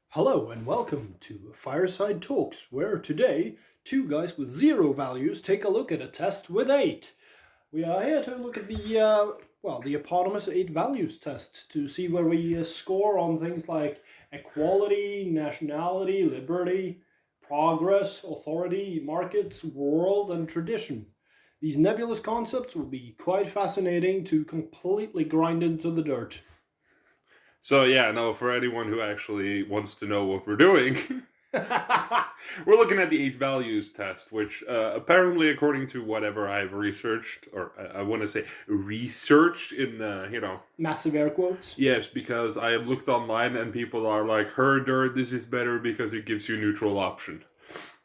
Hello and welcome to Fireside Talks, where today two guys with zero values take a look at a test with eight. We are here to look at the eponymous eight values test to see where we score on things like equality, nationality, liberty, progress, authority, markets, world, and tradition. These nebulous concepts will be quite fascinating to completely grind into the dirt. So yeah, no, for anyone who actually wants to know what we're doing, we're looking at the eight values test, which apparently, according to whatever I've researched, or I want to say researched Massive air quotes. yes, because I have looked online and people are like, heard or this is better because it gives you neutral option.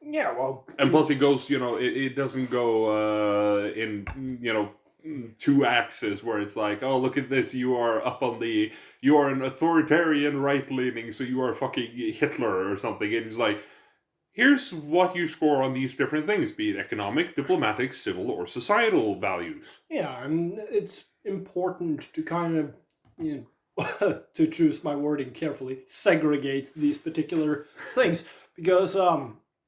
Yeah, well. And plus it goes, it doesn't go in, two axes where it's like, oh, look at this, you are an authoritarian right-leaning, so you are fucking Hitler or something. It is like, here's what you score on these different things, be it economic, diplomatic, civil, or societal values. Yeah, and it's important to kind of, to choose my wording carefully, segregate these particular things because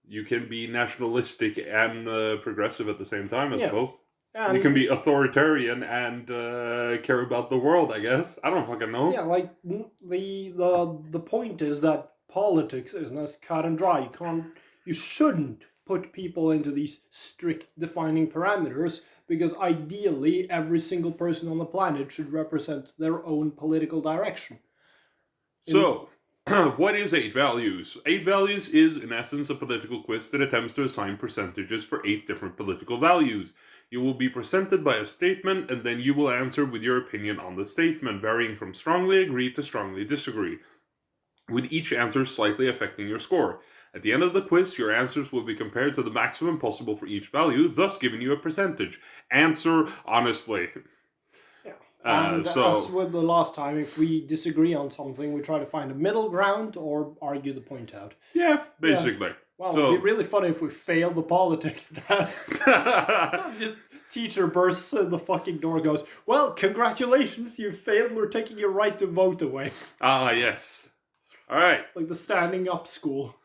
You can be nationalistic and progressive at the same time, I Yeah. suppose. and You can be authoritarian and care about the world, I guess. I don't fucking know. yeah, like the point is that politics isn't as cut and dry. You shouldn't put people into these strict defining parameters because ideally every single person on the planet should represent their own political direction. So, what is eight values? Eight values is, in essence, a political quiz that attempts to assign percentages for eight different political values. You will be presented by a statement, and then you will answer with your opinion on the statement, varying from strongly agree to strongly disagree, with each answer slightly affecting your score. At the end of the quiz, your answers will be compared to the maximum possible for each value, thus giving you a percentage. Answer honestly. Yeah. And so, as with the last time, if we disagree on something, we try to find a middle ground or argue the point out. yeah, basically. Well, So- it'd be really funny if we failed the politics test. Just teacher bursts in the fucking door, goes, "Well, congratulations, you failed. We're taking your right to vote away." Ah, yes. All right. It's like the standing up school.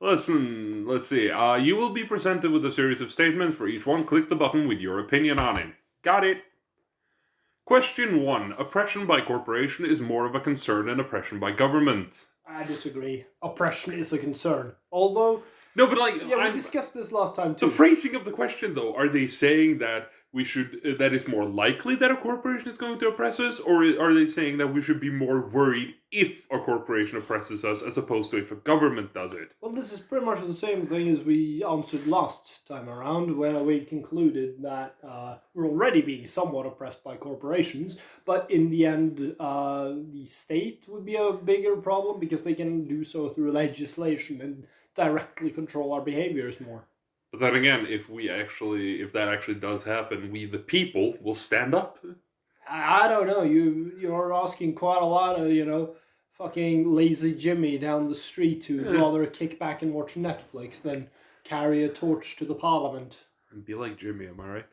Listen, let's see. You will be presented with a series of statements. For each one, click the button with your opinion on it. Got it. Question 1. Oppression by corporation is more of a concern than oppression by government. I disagree. Oppression is a concern. Although, No, but like, yeah, we discussed this last time too. the phrasing of the question, though, are they saying that that it's more likely that a corporation is going to oppress us, or are they saying that we should be more worried if a corporation oppresses us as opposed to if a government does it? Well, this is pretty much the same thing as we answered last time around, where we concluded that we're already being somewhat oppressed by corporations, but in the end, the state would be a bigger problem because they can do so through legislation and directly control our behaviors more. But then again, if that actually does happen, we the people will stand up. I don't know. You're asking quite a lot of fucking lazy Jimmy down the street who'd rather kick back and watch Netflix than carry a torch to the parliament. And be like Jimmy, am I right?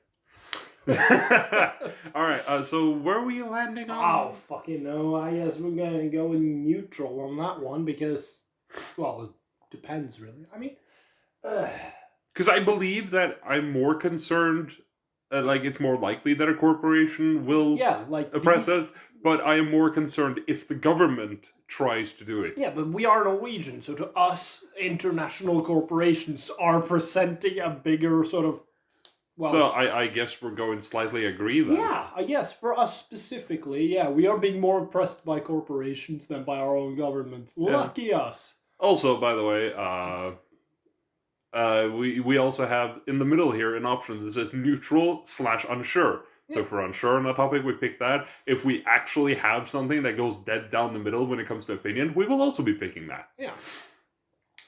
All right. So where were you landing on? Oh, fucking no. I guess we're gonna go in neutral on that one because, well, it depends really. I mean, Because I believe that I'm more concerned, it's more likely that a corporation will yeah, like oppress us, but I am more concerned if the government tries to do it. Yeah, but we are Norwegian, so to us, international corporations are presenting a bigger sort of. Well, So I guess we're going slightly agree then. yeah, I guess for us specifically, yeah, we are being more oppressed by corporations than by our own government. Lucky us. Also, by the way, we also have in the middle here an option that says neutral/unsure. So if we're unsure on a topic, we pick that. If we actually have something that goes dead down the middle when it comes to opinion, we will also be picking that. Yeah.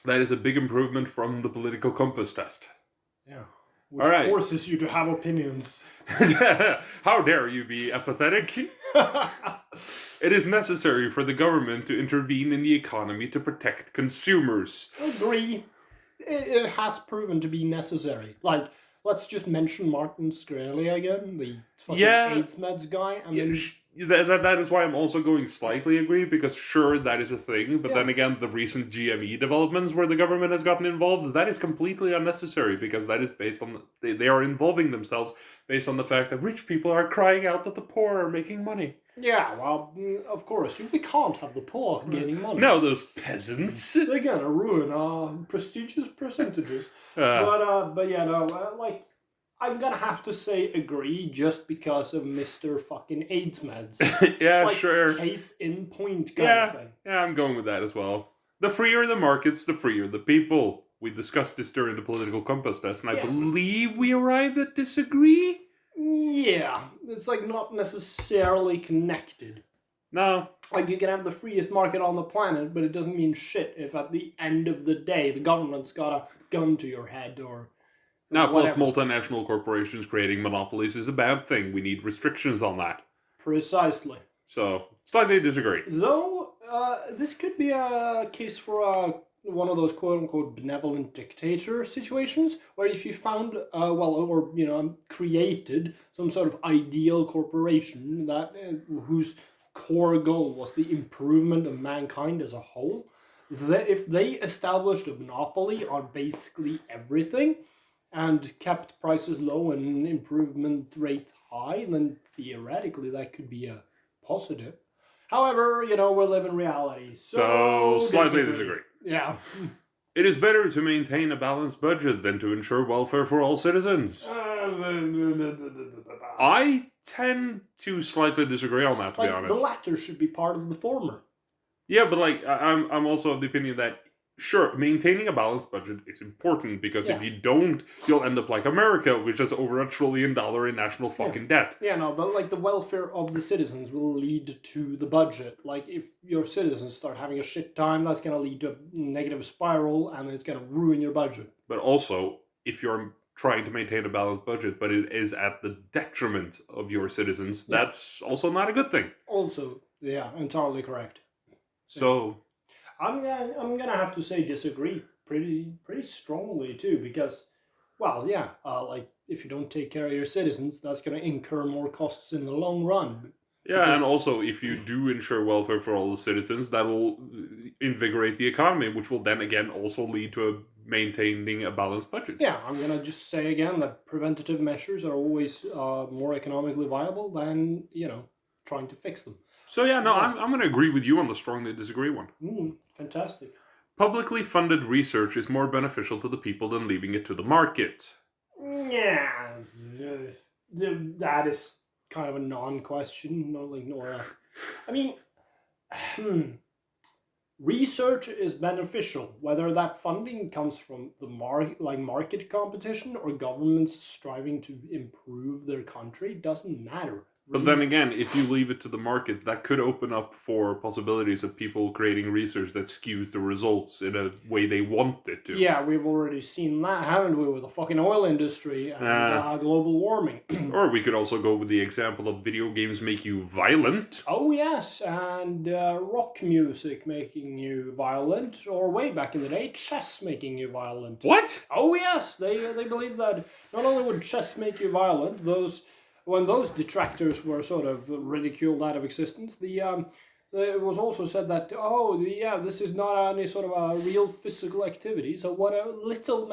That is a big improvement from the political compass test. Yeah. Which All right. forces you to have opinions. How dare you be apathetic? It is necessary for the government to intervene in the economy to protect consumers. Agree. It has proven to be necessary. Like, let's just mention Martin Shkreli again, the fucking Yeah. AIDS meds guy. I mean, That is why I'm also going slightly agree, because sure, that is a thing, but Yeah. then again, the recent GME developments where the government has gotten involved, that is completely unnecessary, because that is based on, they are involving themselves based on the fact that rich people are crying out that the poor are making money. Yeah, well, of course, we can't have the poor gaining money. No, those peasants. They're gonna ruin our prestigious percentages. But yeah, no, like, I'm gonna have to say agree just because of Mr. fucking AIDS meds. Yeah, like, sure. Case in point kind of thing. Yeah, I'm going with that as well. The freer the markets, the freer the people. We discussed this during the political compass test, and I believe we arrived at disagree. Yeah, it's like not necessarily connected. No. Like, you can have the freest market on the planet, but it doesn't mean shit if at the end of the day the government's got a gun to your head or Now, whatever. plus multinational corporations creating monopolies is a bad thing. We need restrictions on that. Precisely. So, slightly disagree. Though, this could be a case for one of those quote-unquote benevolent dictator situations, where if you found, created some sort of ideal corporation that whose core goal was the improvement of mankind as a whole, if they established a monopoly on basically everything and kept prices low and improvement rate high, then theoretically that could be a positive. However, we live in reality, so slightly disagree. Yeah. It is better to maintain a balanced budget than to ensure welfare for all citizens. I tend to slightly disagree on that, to be honest. The latter should be part of the former. Yeah, but I'm also of the opinion that, sure, maintaining a balanced budget is important, because if you don't, you'll end up like America, which has over $1 trillion in national fucking debt. Yeah, no, but the welfare of the citizens will lead to the budget. Like, if your citizens start having a shit time, that's going to lead to a negative spiral, and it's going to ruin your budget. But also, if you're trying to maintain a balanced budget, but it is at the detriment of your citizens, that's also not a good thing. Also, yeah, entirely correct. So, I'm gonna have to say disagree pretty strongly too, because, if you don't take care of your citizens, that's gonna incur more costs in the long run. Yeah, and also if you do ensure welfare for all the citizens, that will invigorate the economy, which will then again also lead to maintaining a balanced budget. Yeah, I'm gonna just say again that preventative measures are always more economically viable than trying to fix them. So yeah, no, I'm going to agree with you on the strongly disagree one. Fantastic. Publicly funded research is more beneficial to the people than leaving it to the market. Yeah, that is kind of a non-question. Research is beneficial, whether that funding comes from the market competition or governments striving to improve their country, doesn't matter. But then again, if you leave it to the market, that could open up for possibilities of people creating research that skews the results in a way they want it to. Yeah, we've already seen that, haven't we, with the fucking oil industry and global warming. Or we could also go with the example of video games make you violent. Oh yes, and rock music making you violent, or way back in the day, chess making you violent. What? Oh yes, they believe that not only would chess make you violent, when those detractors were sort of ridiculed out of existence, it was also said that, this is not any sort of a real physical activity, so what little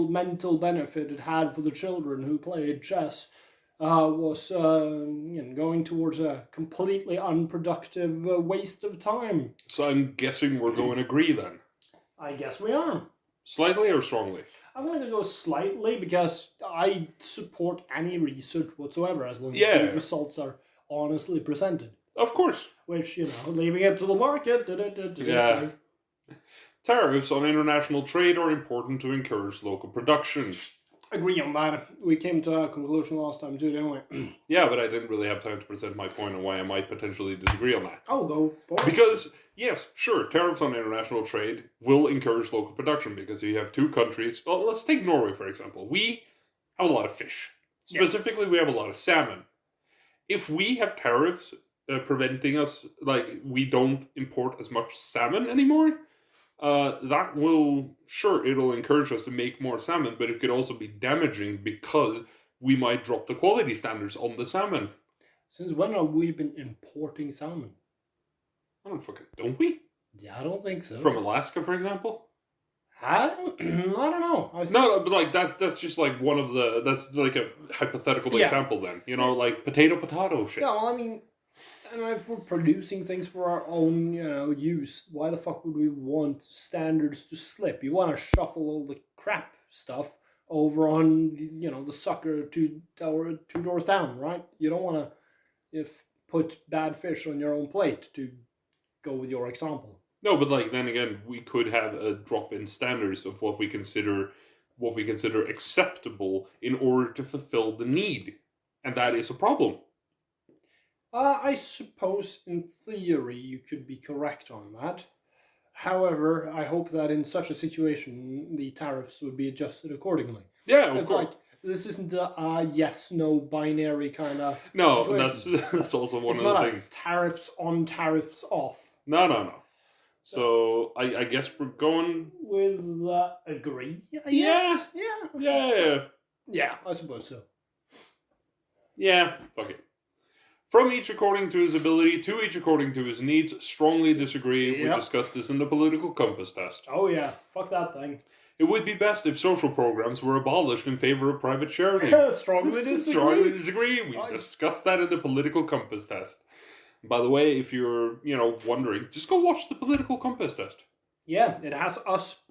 mental benefit it had for the children who played chess was going towards a completely unproductive waste of time. So I'm guessing we're going to agree then. I guess we are. Slightly or strongly? I'm going to go slightly, because I support any research whatsoever as long as the results are honestly presented. Of course. Which, leaving it to the market. Yeah. Tariffs on international trade are important to encourage local production. Agree on that. We came to a conclusion last time too, didn't we? Yeah, but I didn't really have time to present my point on why I might potentially disagree on that. I'll go for it. Because, yes, sure, tariffs on international trade will encourage local production, because you have two countries. Well, let's take Norway, for example. We have a lot of fish. Specifically, we have a lot of salmon. If we have tariffs preventing us, we don't import as much salmon anymore, that will, it'll encourage us to make more salmon, but it could also be damaging, because we might drop the quality standards on the salmon. Since when have we been importing salmon? Don't we? Yeah, I don't think so. From Alaska, for example? I don't know. No, but like that's just like one of the, that's like a hypothetical example then. You know, like potato shit. Yeah, well, I mean, and if we're producing things for our own, use, why the fuck would we want standards to slip? You want to shuffle all the crap stuff over on, the sucker two doors down, right? You don't want to put bad fish on your own plate, to go with your example. No, but like then again, we could have a drop in standards of what we consider acceptable in order to fulfill the need, and that is a problem. I suppose in theory you could be correct on that. However, I hope that in such a situation the tariffs would be adjusted accordingly. Yeah, of It's course. like, this isn't a yes/no binary kind of No, situation. that's also one It's of the not things. Tariffs on, tariffs off. No. So I guess we're going With agree. I Yeah. guess? Yeah, I suppose so. Yeah, fuck it. From each according to his ability, to each according to his needs. Strongly disagree. We Yep. discussed this in the political compass test. Oh yeah, fuck that thing. It would be best if social programs were abolished in favor of private charity. Strongly disagree. Strongly disagree. We discussed that in the political compass test. By the way, if you're, wondering, just go watch the political compass test. Yeah, it has us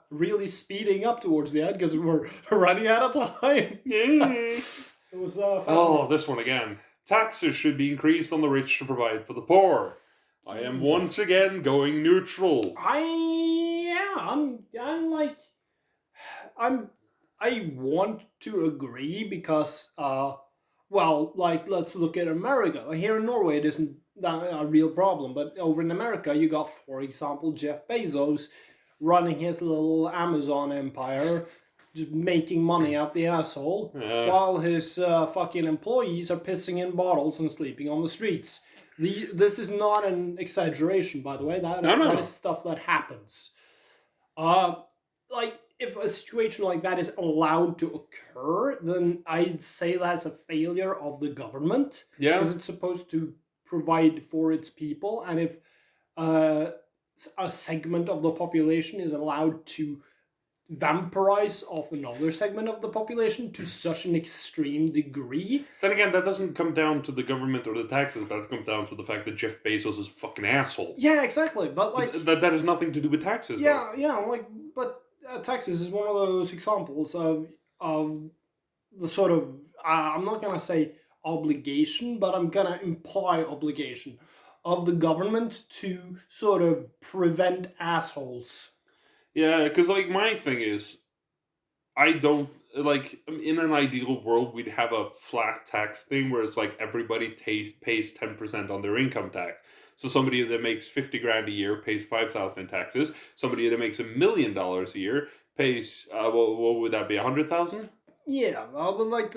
really speeding up towards the end because we're running out of time. Yeah. It was Oh, this one again. Taxes should be increased on the rich to provide for the poor. I am once again going neutral. I want to agree because let's look at America. Here in Norway it isn't that a real problem, but over in America you got, for example, Jeff Bezos running his little Amazon empire, just making money out the asshole, while his fucking employees are pissing in bottles and sleeping on the streets. This is not an exaggeration, by the way. That is stuff that happens. If a situation like that is allowed to occur, then I'd say that's a failure of the government. Yeah. Because it's supposed to provide for its people, and if a segment of the population is allowed to vampirize off another segment of the population to such an extreme degree. Then again, that doesn't come down to the government or the taxes. That comes down to the fact that Jeff Bezos is a fucking asshole. Yeah, exactly. But that has nothing to do with taxes. Yeah, but taxes is one of those examples of the sort of I'm not gonna say obligation, but I'm gonna imply obligation of the government to sort of prevent assholes. Yeah, because my thing is, I don't in an ideal world we'd have a flat tax thing where it's everybody pays 10% on their income tax. So somebody that makes $50,000 a year pays $5,000 in taxes. Somebody that makes $1 million a year pays what would that be, $100,000? Yeah, but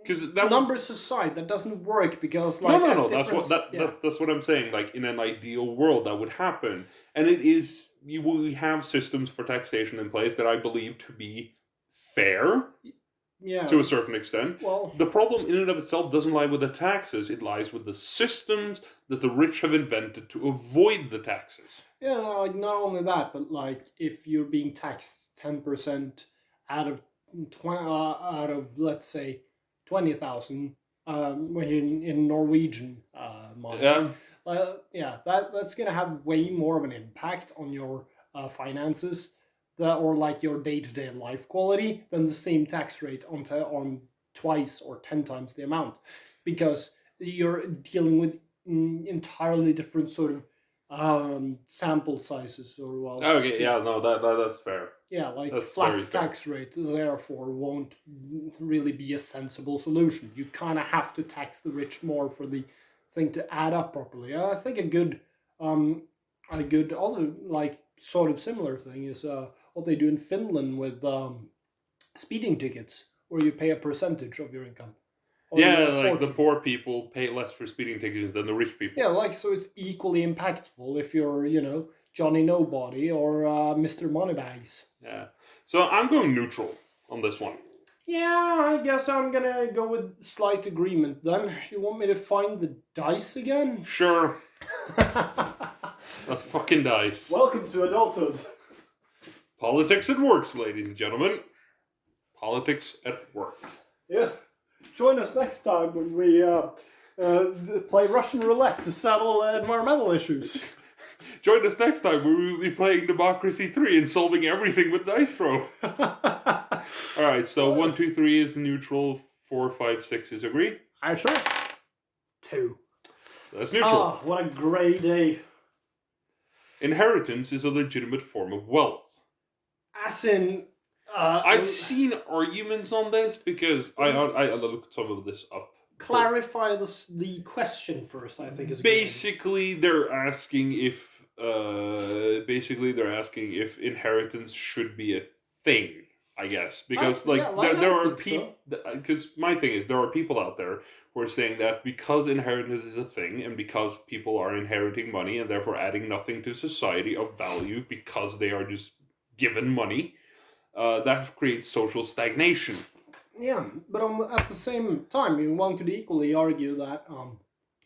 because numbers aside, that doesn't work because no. That's what I'm saying. In an ideal world, that would happen, and it is. We have systems for taxation in place that I believe to be fair. Yeah. To a certain extent. Well, the problem in and of itself doesn't lie with the taxes. It lies with the systems that the rich have invented to avoid the taxes. Yeah, not only that, but if you're being taxed 10% out of let's say 20,000 in Norwegian money. Yeah. That's gonna have way more of an impact on your finances, or your day-to-day life quality, than the same tax rate on twice or 10 times the amount, because you're dealing with entirely different sort of sample sizes or that's fair. Yeah, that's flat tax rate therefore won't really be a sensible solution. You kind of have to tax the rich more for the thing to add up properly. I think a good other sort of similar thing is what they do in Finland with speeding tickets, where you pay a percentage of your income. The poor people pay less for speeding tickets than the rich people. Yeah, so it's equally impactful if you're, Johnny Nobody or Mr. Moneybags. Yeah. So I'm going neutral on this one. Yeah, I guess I'm gonna go with slight agreement then. You want me to find the dice again? Sure. A fucking dice. Welcome to adulthood. Politics at works, ladies and gentlemen. Politics at work. Yeah. Join us next time when we play Russian roulette to settle environmental issues. Join us next time where we will be playing Democracy 3 and solving everything with dice throw. Alright, so 1, 2, 3 is neutral, 4, 5, 6 is agree. Alright, sure. 2. So that's neutral. Ah, what a great day. Inheritance is a legitimate form of wealth. As in... I've seen arguments on this because I looked some of this up. Clarify the question first, I think is basically they're asking if inheritance should be a thing, I guess, because there are people. Because my thing is there are people out there who are saying that because inheritance is a thing and because people are inheriting money and therefore adding nothing to society of value because they are just given money, that creates social stagnation. Yeah, but at the same time, one could equally argue that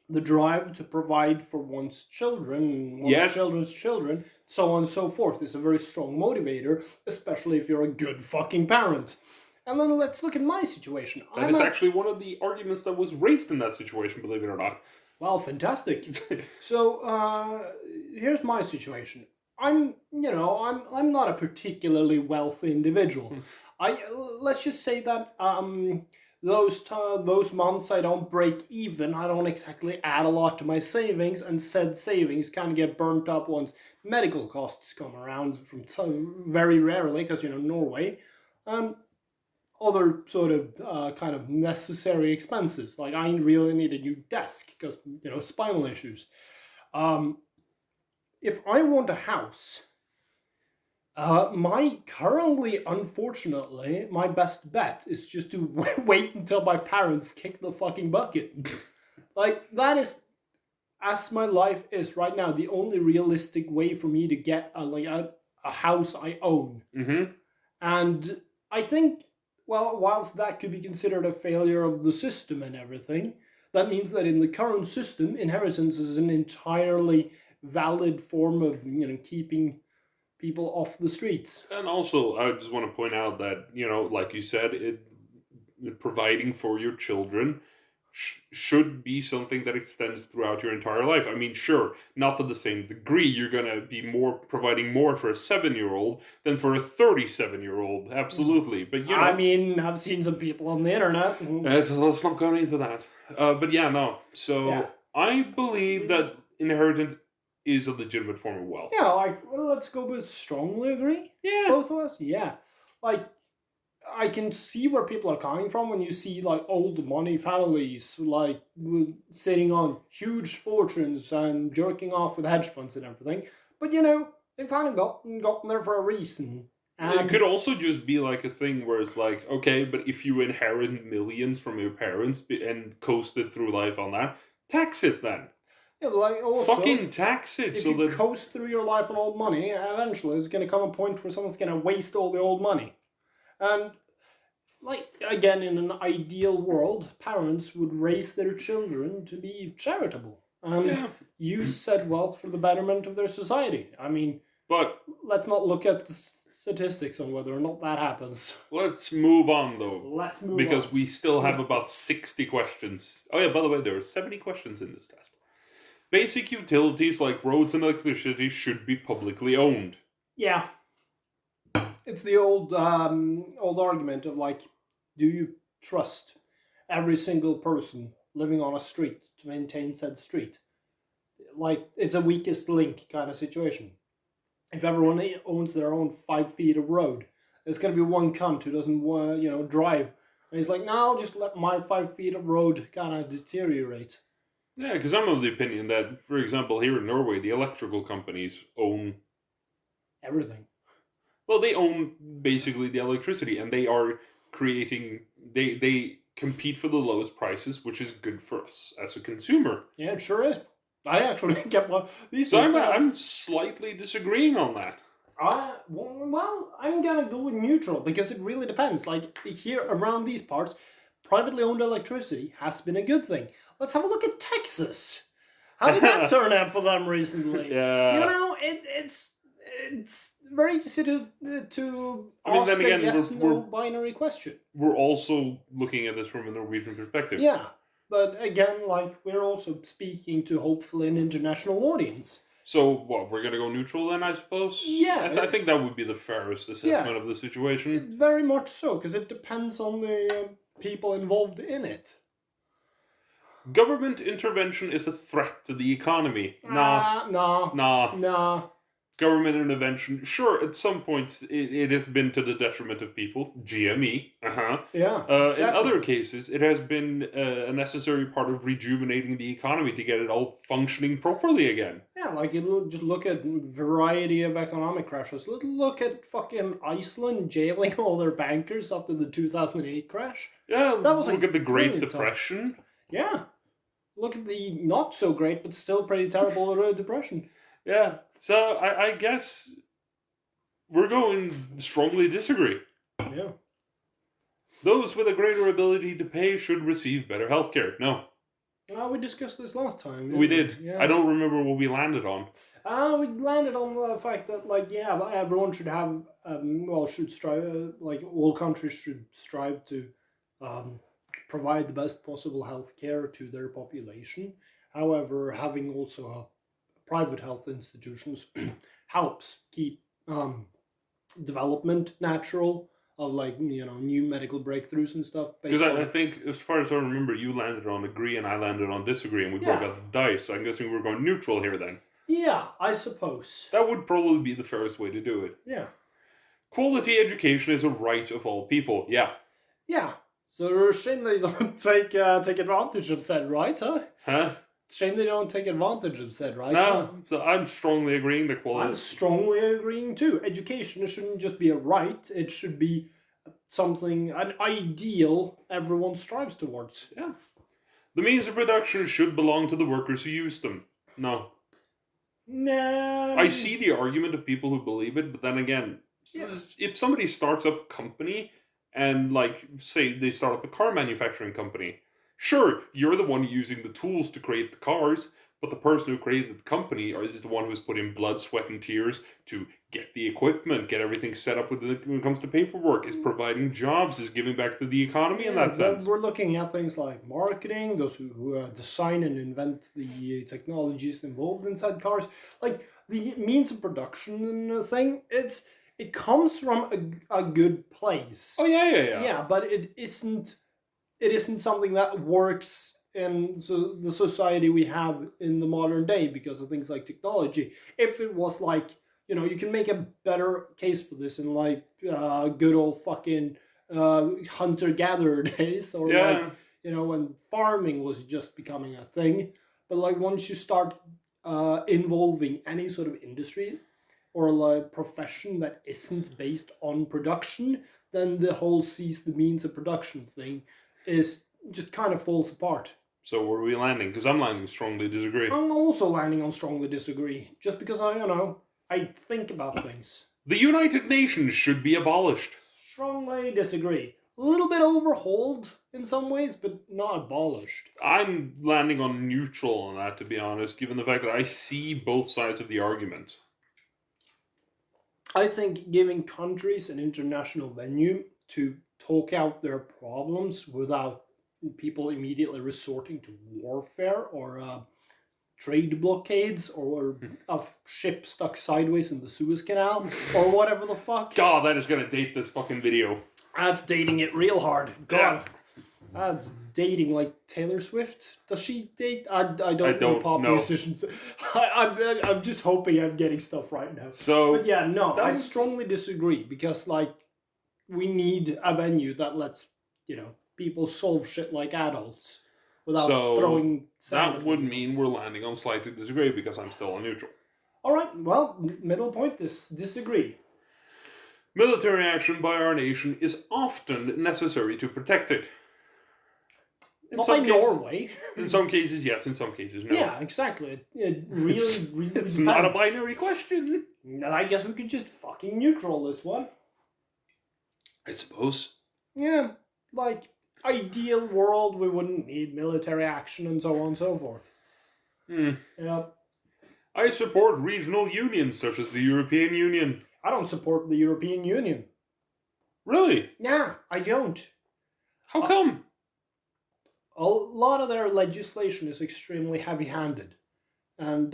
the drive to provide for one's children, one's children's children, so on and so forth, is a very strong motivator, especially if you're a good fucking parent. And then let's look at my situation. That is actually one of the arguments that was raised in that situation, believe it or not. Well, fantastic. So, here's my situation. I'm not a particularly wealthy individual. Let's just say that those months I don't break even. I don't exactly add a lot to my savings, and said savings kind of get burnt up once medical costs come around. Very rarely, because Norway. Other sort of kind of necessary expenses, like I really need a new desk because spinal issues. If I want a house. Unfortunately, my best bet is just to wait until my parents kick the fucking bucket. Like, that is, as my life is right now, the only realistic way for me to get a house I own. Mm-hmm. And I think, well, whilst that could be considered a failure of the system and everything, that means that in the current system, inheritance is an entirely valid form of, keeping people off the streets. And also, I just want to point out that, like you said, providing for your children should be something that extends throughout your entire life. I mean, sure, not to the same degree. You're going to be providing more for a 7-year-old than for a 37-year-old. Absolutely. But, I mean, I've seen some people on the internet. Let's not go into that. But yeah, no. So, yeah. I believe that inheritance is a legitimate form of wealth. Yeah, let's go with strongly agree. Yeah. Both of us? Yeah. I can see where people are coming from when you see, old money families, sitting on huge fortunes and jerking off with hedge funds and everything. But, they've kind of gotten there for a reason. And it could also just be a thing where it's okay, but if you inherit millions from your parents and coast it through life on that, tax it then. Yeah, also, fucking tax it. If you coast through your life on old money, eventually there's going to come a point where someone's going to waste all the old money. And, again, in an ideal world, parents would raise their children to be charitable and use said wealth for the betterment of their society. I mean, but let's not look at the statistics on whether or not that happens. Let's move on, though. Let's move on. Because we still have about 60 questions. Oh, yeah, by the way, there are 70 questions in this test. Basic utilities like roads and electricity should be publicly owned. Yeah. It's the old argument of, do you trust every single person living on a street to maintain said street? It's a weakest link kind of situation. If everyone owns their own 5 feet of road, there's going to be one cunt who doesn't, drive. And he's like, no, I'll just let my 5 feet of road kind of deteriorate. Yeah, because I'm of the opinion that, for example, here in Norway, the electrical companies own everything. Well, they own basically the electricity, and they are creating. They compete for the lowest prices, which is good for us as a consumer. Yeah, it sure is. I actually get one. So I'm slightly disagreeing on that. Well, I'm gonna go with neutral because it really depends. Like here around these parts, privately owned electricity has been a good thing. Let's have a look at Texas. How did that turn out for them recently? Yeah. You know, it's very easy to I mean, ask then again, a yes we're- no binary question. We're also looking at this from a Norwegian perspective. Yeah, but again, like we're also speaking to hopefully an international audience. So, what, we're going to go neutral then, I suppose? Yeah. I think that would be the fairest assessment of the situation. Very much so, because it depends on the people involved in it. Government intervention is a threat to the economy. Nah. Nah. Government intervention, sure, at some points it has been to the detriment of people. GME. Yeah. In other cases, it has been a necessary part of rejuvenating the economy to get it all functioning properly again. Yeah, like you just look at variety of economic crashes. Look at fucking Iceland jailing all their bankers after the 2008 crash. Yeah, That was look at the Great brilliant Depression. Yeah. Look at the not so great but still pretty terrible depression. Yeah, so I guess we're going strongly disagree. Yeah. Those with a greater ability to pay should receive better healthcare. No. We discussed this last time. We did. Yeah. I don't remember what we landed on. We landed on the fact that, like, yeah, everyone should have, should strive, like, all countries should strive to provide the best possible health care to their population. However, having also private health institutions helps keep development natural of, like, new medical breakthroughs and stuff. Because I think, as far as I remember, you landed on agree and I landed on disagree, and we broke out the dice. So I'm guessing we're going neutral here then. Yeah, I suppose. That would probably be the fairest way to do it. Yeah. Quality education is a right of all people. Yeah. Yeah. So shame they don't take advantage of said right, huh? Huh? Shame they don't take advantage of said right. No, Huh? so I'm strongly agreeing that quality. I'm strongly agreeing too. Education shouldn't just be a right; it should be something, an ideal everyone strives towards. Yeah. The means of production should belong to the workers who use them. No. Nah. I see the argument of people who believe it, but then again, if somebody starts up a company and, like, say they start up a car manufacturing company, sure, you're the one using the tools to create the cars, but the person who created the company is the one who's put in blood, sweat, and tears to get the equipment, get everything set up when it comes to paperwork, is providing jobs, is giving back to the economy in that sense. We're looking at things like marketing, those who design and invent the technologies involved inside cars. Like, the means of production thing, it comes from a good place. Oh, yeah. Yeah, but it isn't something that works in the society we have in the modern day because of things like technology. If it was like, you can make a better case for this in, like, good old fucking hunter-gatherer days, or like, when farming was just becoming a thing. But, like, once you start involving any sort of industry or, like, profession that isn't based on production, then the whole seize the means of production thing is just kind of falls apart. So where are we landing? Because I'm landing strongly disagree. I'm also landing on strongly disagree, just because I think about things. The United Nations should be abolished. Strongly disagree. A little bit overhauled in some ways, but not abolished. I'm landing on neutral on that, to be honest, given the fact that I see both sides of the argument. I think giving countries an international venue to talk out their problems without people immediately resorting to warfare or trade blockades or a ship stuck sideways in the Suez Canal or whatever the fuck. God, that is going to date this fucking video. That's dating it real hard. God. That's dating like Taylor Swift. Does she date? I don't know pop musicians. I'm just hoping I'm getting stuff right now. So, but yeah, no, I strongly disagree because, like, we need a venue that lets, people solve shit like adults without throwing sand. That would mean we're landing on slightly disagree because I'm still on neutral. All right, well, middle point is disagree. Military action by our nation is often necessary to protect it. Not like Norway. In some cases, yes. In some cases, no. Yeah, exactly. It really it's depends. not a binary question. I guess we could just fucking neutral this one. I suppose. Yeah, like, ideal world, we wouldn't need military action and so on and so forth. Yeah. I support regional unions such as the European Union. I don't support the European Union. Really? Yeah, I don't. How come? A lot of their legislation is extremely heavy-handed. And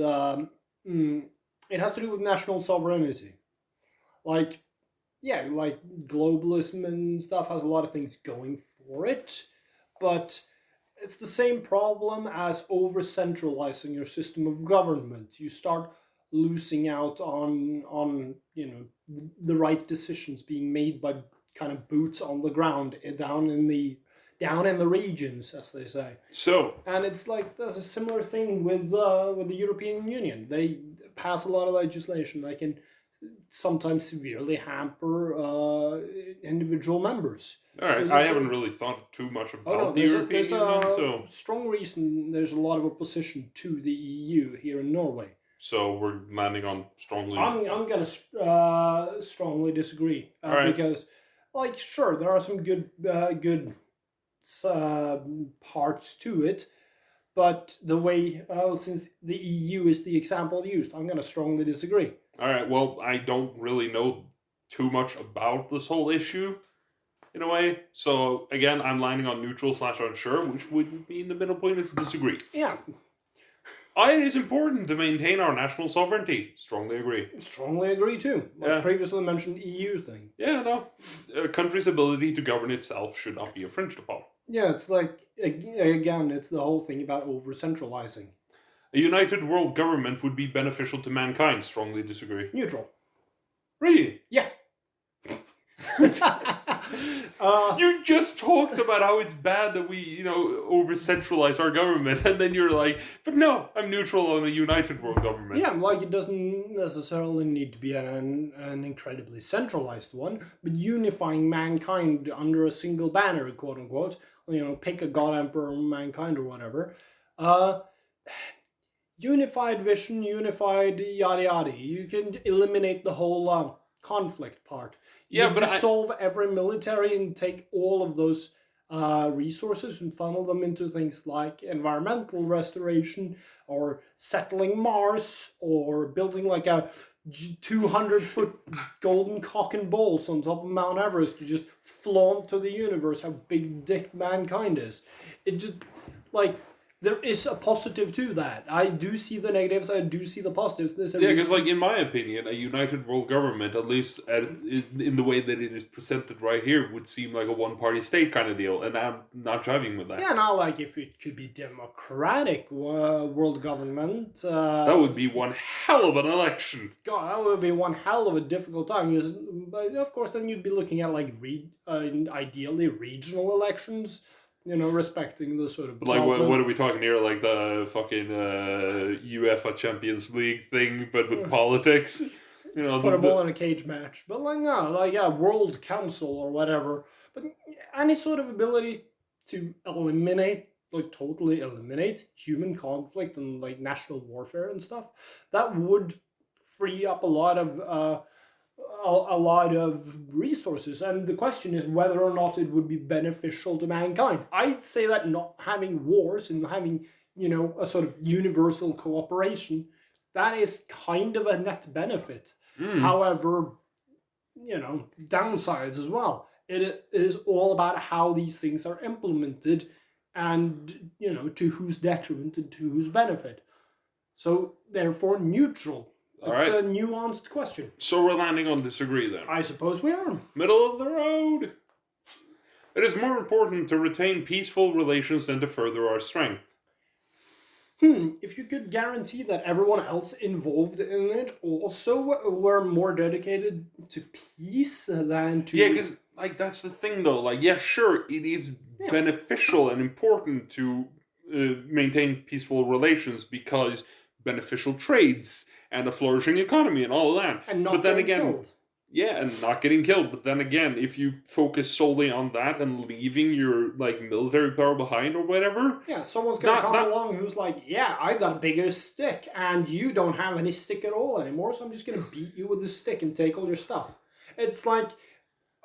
it has to do with national sovereignty. Like, yeah, like globalism and stuff has a lot of things going for it, but it's the same problem as over-centralizing your system of government. You start losing out on the right decisions being made by kind of boots on the ground down in the regions, as they say. So, and it's like there's a similar thing with the European Union. They pass a lot of legislation that can sometimes severely hamper individual members. All right, I haven't really thought too much about the European Union, so strong reason there's a lot of opposition to the EU here in Norway. So we're landing on strongly. I'm gonna strongly disagree because, like, sure, there are some good parts to it, but the way since the EU is the example used, I'm gonna strongly disagree. All right, well, I don't really know too much about this whole issue, in a way. So, again, I'm landing on neutral/unsure, which would mean the middle point is disagree. Yeah. It is important to maintain our national sovereignty. Strongly agree. Strongly agree, too. Like previously mentioned EU thing. Yeah, no. A country's ability to govern itself should not be infringed upon. Yeah, it's like, again, it's the whole thing about over-centralizing. A united world government would be beneficial to mankind. Strongly disagree. Neutral. Really? Yeah. You just talked about how it's bad that we, over-centralize our government, and then you're like, but no, I'm neutral on a united world government. Yeah, like, it doesn't necessarily need to be an incredibly centralized one, but unifying mankind under a single banner, quote-unquote, pick a god emperor of mankind or whatever, unified vision, unified yada yada. You can eliminate the whole conflict part. You dissolve every military and take all of those resources and funnel them into things like environmental restoration or settling Mars or building like a 200-foot golden cock and balls on top of Mount Everest to just flaunt to the universe how big dick mankind is. It just, like, there is a positive to that. I do see the negatives, I do see the positives. Because, like, in my opinion, a united world government, at least in the way that it is presented right here, would seem like a one-party state kind of deal, and I'm not jiving with that. Yeah, now, like, if it could be democratic world government... that would be one hell of an election. God, that would be one hell of a difficult time. But, of course, then you'd be looking at, like, ideally regional elections... respecting the sort of... But, like, what are we talking here? Like the fucking UEFA Champions League thing, but with politics? Put them all in a cage match. But, like, no, like, yeah, World Council or whatever. But any sort of ability to totally eliminate human conflict and, like, national warfare and stuff, that would free up a lot of resources, and the question is whether or not it would be beneficial to mankind. I'd say that not having wars and having, a sort of universal cooperation, that is kind of a net benefit. However, downsides as well. It is all about how these things are implemented and, to whose detriment and to whose benefit. So, therefore, neutral. It's a nuanced question. So we're landing on disagree then. I suppose we are. Middle of the road. It is more important to retain peaceful relations than to further our strength. If you could guarantee that everyone else involved in it also were more dedicated to peace than to... Yeah, because, like, that's the thing though. Like, yeah, sure, it is beneficial and important to maintain peaceful relations because beneficial trades... and a flourishing economy and all of that. And not but then again, killed. Yeah, and not getting killed. But then again, if you focus solely on that and leaving your like military power behind or whatever, Yeah, someone's gonna come along who's like, yeah, I got a bigger stick, and you don't have any stick at all anymore, so I'm just gonna beat you with the stick and take all your stuff. It's like,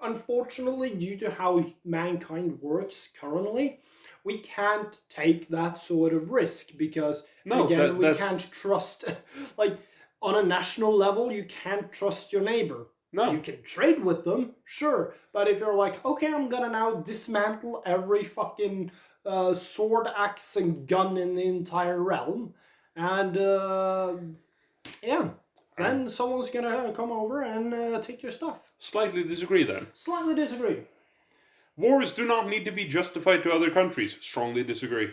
unfortunately, due to how mankind works currently, we can't take that sort of risk because, no, again, we that's can't trust, like, on a national level, you can't trust your neighbor. no. You can trade with them, sure, but if you're like, okay, I'm gonna now dismantle every fucking sword, axe, and gun in the entire realm, and yeah, then someone's gonna come over and take your stuff. Slightly disagree then. Slightly disagree. Wars do not need to be justified to other countries. Strongly disagree.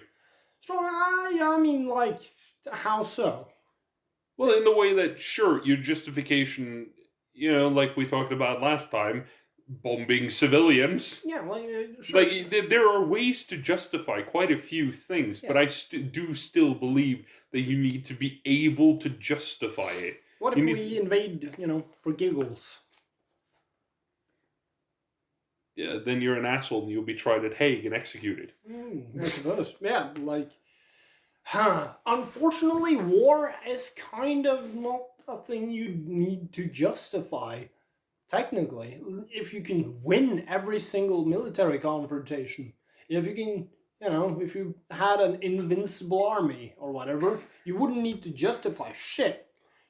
Strong, yeah, I mean, like, how so? Well, in the way that, sure, your justification, like we talked about last time, bombing civilians. Yeah, like, sure. Like, there are ways to justify quite a few things, but I do still believe that you need to be able to justify it. What if we invade, for giggles? Yeah, then you're an asshole and you'll be tried at Hague and executed. I suppose. Yeah, like, unfortunately, war is kind of not a thing you need to justify, technically. If you can win every single military confrontation, if you can, if you had an invincible army or whatever, you wouldn't need to justify shit.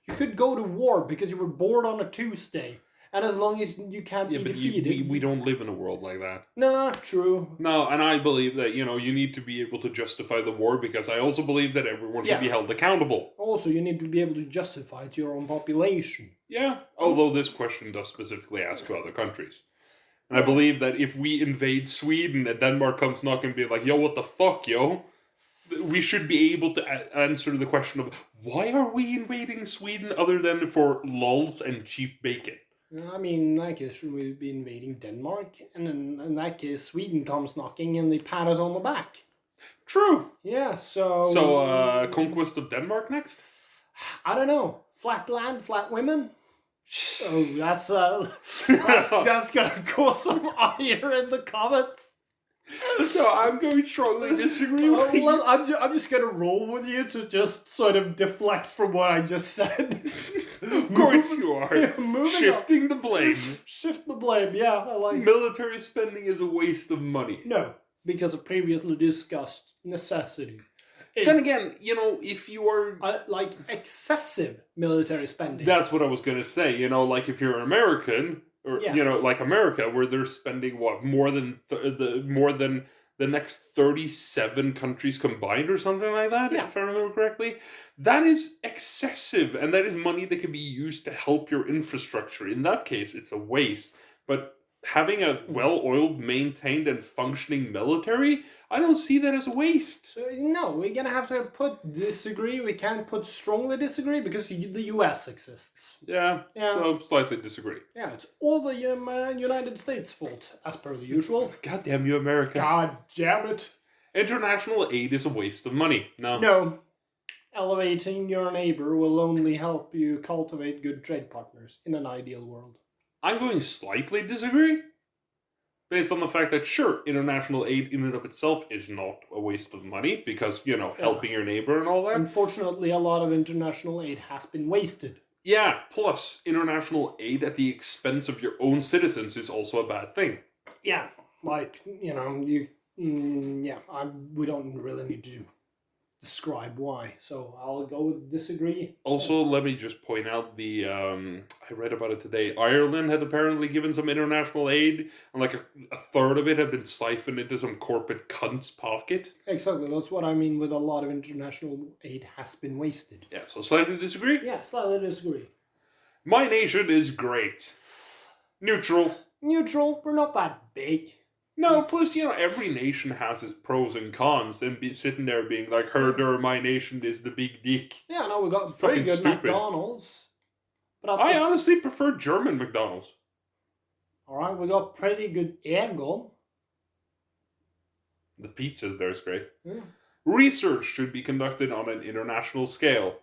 You could go to war because you were bored on a Tuesday. And as long as you can't be defeated... Yeah, but we don't live in a world like that. No, true. No, and I believe that, you need to be able to justify the war because I also believe that everyone should be held accountable. Also, you need to be able to justify it to your own population. Yeah, although this question does specifically ask to other countries. And I believe that if we invade Sweden and Denmark comes knocking and be like, yo, what the fuck, yo? We should be able to answer the question of, why are we invading Sweden other than for lulz and cheap bacon? I mean, in that case, should we be invading Denmark? And in that case, Sweden comes knocking and they pat us on the back. True. Yeah, so... So, conquest of Denmark next? I don't know. Flat land, flat women? Oh, that's gonna cause some ire in the comments. So I'm going to strongly disagree with you. Well, I'm just gonna roll with you to just sort of deflect from what I just said. Of course you are. Shifting the blame. Shift the blame, yeah, I like it. Military spending is a waste of money. No, because of previously discussed necessity. Then again, if you are... like, excessive military spending. That's what I was going to say. Like if you're an American... Or like America, where they're spending more than the next 37 countries combined, or something like that. Yeah. If I remember correctly, that is excessive, and that is money that can be used to help your infrastructure. In that case, it's a waste. But having a well-oiled, maintained, and functioning military, I don't see that as a waste. So, no, we're gonna have to put disagree. We can't put strongly disagree because the US exists. Yeah, so slightly disagree. Yeah, it's all the United States' fault, as per the usual. God damn you, America. God damn it. International aid is a waste of money. No. Elevating your neighbor will only help you cultivate good trade partners in an ideal world. I'm going to slightly disagree. Based on the fact that, sure, international aid in and of itself is not a waste of money because, helping your neighbor and all that. Unfortunately, a lot of international aid has been wasted. Yeah, plus, international aid at the expense of your own citizens is also a bad thing. Yeah, like, we don't really need to describe why. So I'll go with disagree. Also, let me just point out I read about it today. Ireland had apparently given some international aid, and like a third of it had been siphoned into some corporate cunt's pocket. Exactly, that's what I mean with a lot of international aid has been wasted. Yeah, so slightly disagree? Yeah, slightly disagree. My nation is great. Neutral, we're not that big. No, plus, every nation has its pros and cons, and sitting there being like, herder, my nation is the big dick. Yeah, no, we got pretty good stupid. McDonald's. But I honestly prefer German McDonald's. Alright, we got pretty good Egon. The pizzas there is great. Yeah. Research should be conducted on an international scale.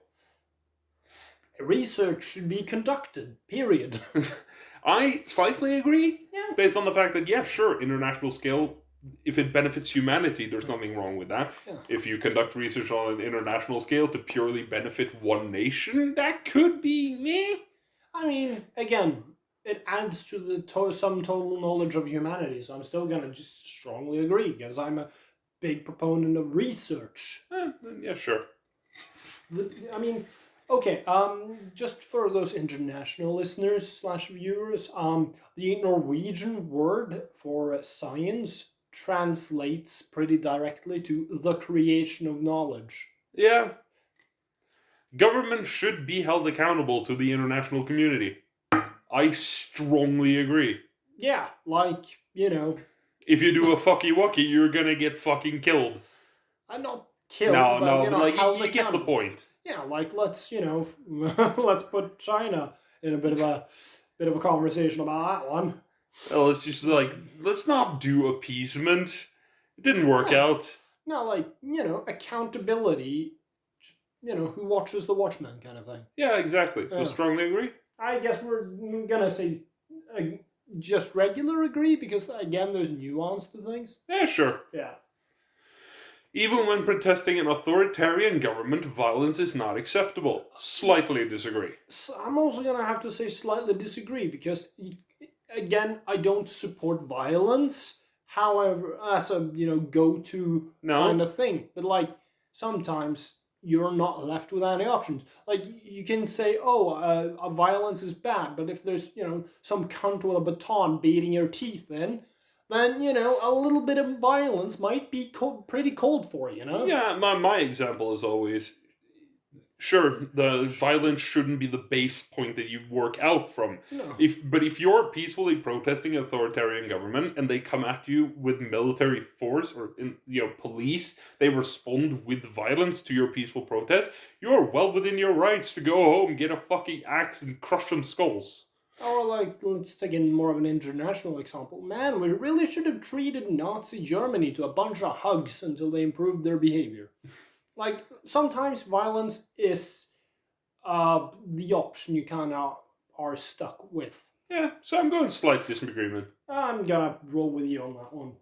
Research should be conducted, period. I slightly agree, Yeah. based on the fact that, yeah, sure, international scale, if it benefits humanity, there's nothing wrong with that. Yeah. If you conduct research on an international scale to purely benefit one nation, that could be meh. I mean, again, it adds to the sum total knowledge of humanity, so I'm still gonna just strongly agree, because I'm a big proponent of research. Yeah, sure. I mean, okay, just for those international listeners / viewers, the Norwegian word for science translates pretty directly to the creation of knowledge. Yeah. Government should be held accountable to the international community. I strongly agree. Yeah, like, If you do a fucky wucky, you're gonna get fucking killed. I'm not killed, No, but, but like held you get the accountable. point. Yeah, like let's let's put China in a bit of a conversation about that one. Well, it's just like, let's not do appeasement. It didn't work out. No, like accountability. Who watches the Watchmen kind of thing. Yeah, exactly. So Yeah. strongly agree. I guess we're gonna say just regular agree because again, there's nuance to things. Yeah, sure. Yeah. Even when protesting an authoritarian government, violence is not acceptable. Slightly disagree. So I'm also gonna have to say slightly disagree because again, I don't support violence. However, as a go-to kind of thing, but like sometimes you're not left with any options. Like you can say, "Oh, violence is bad," but if there's some cunt with a baton beating your teeth in, then a little bit of violence might be pretty cold for you. Yeah, my example is always, sure, the violence shouldn't be the base point that you work out from. No. But if you're peacefully protesting an authoritarian government and they come at you with military force or police, they respond with violence to your peaceful protest, you're well within your rights to go home, get a fucking axe, and crush some skulls. Or like, let's take in more of an international example. Man, we really should have treated Nazi Germany to a bunch of hugs until they improved their behavior. Like, sometimes violence is the option you kind of are stuck with. Yeah, so I'm going slight disagreement. I'm gonna roll with you on that one.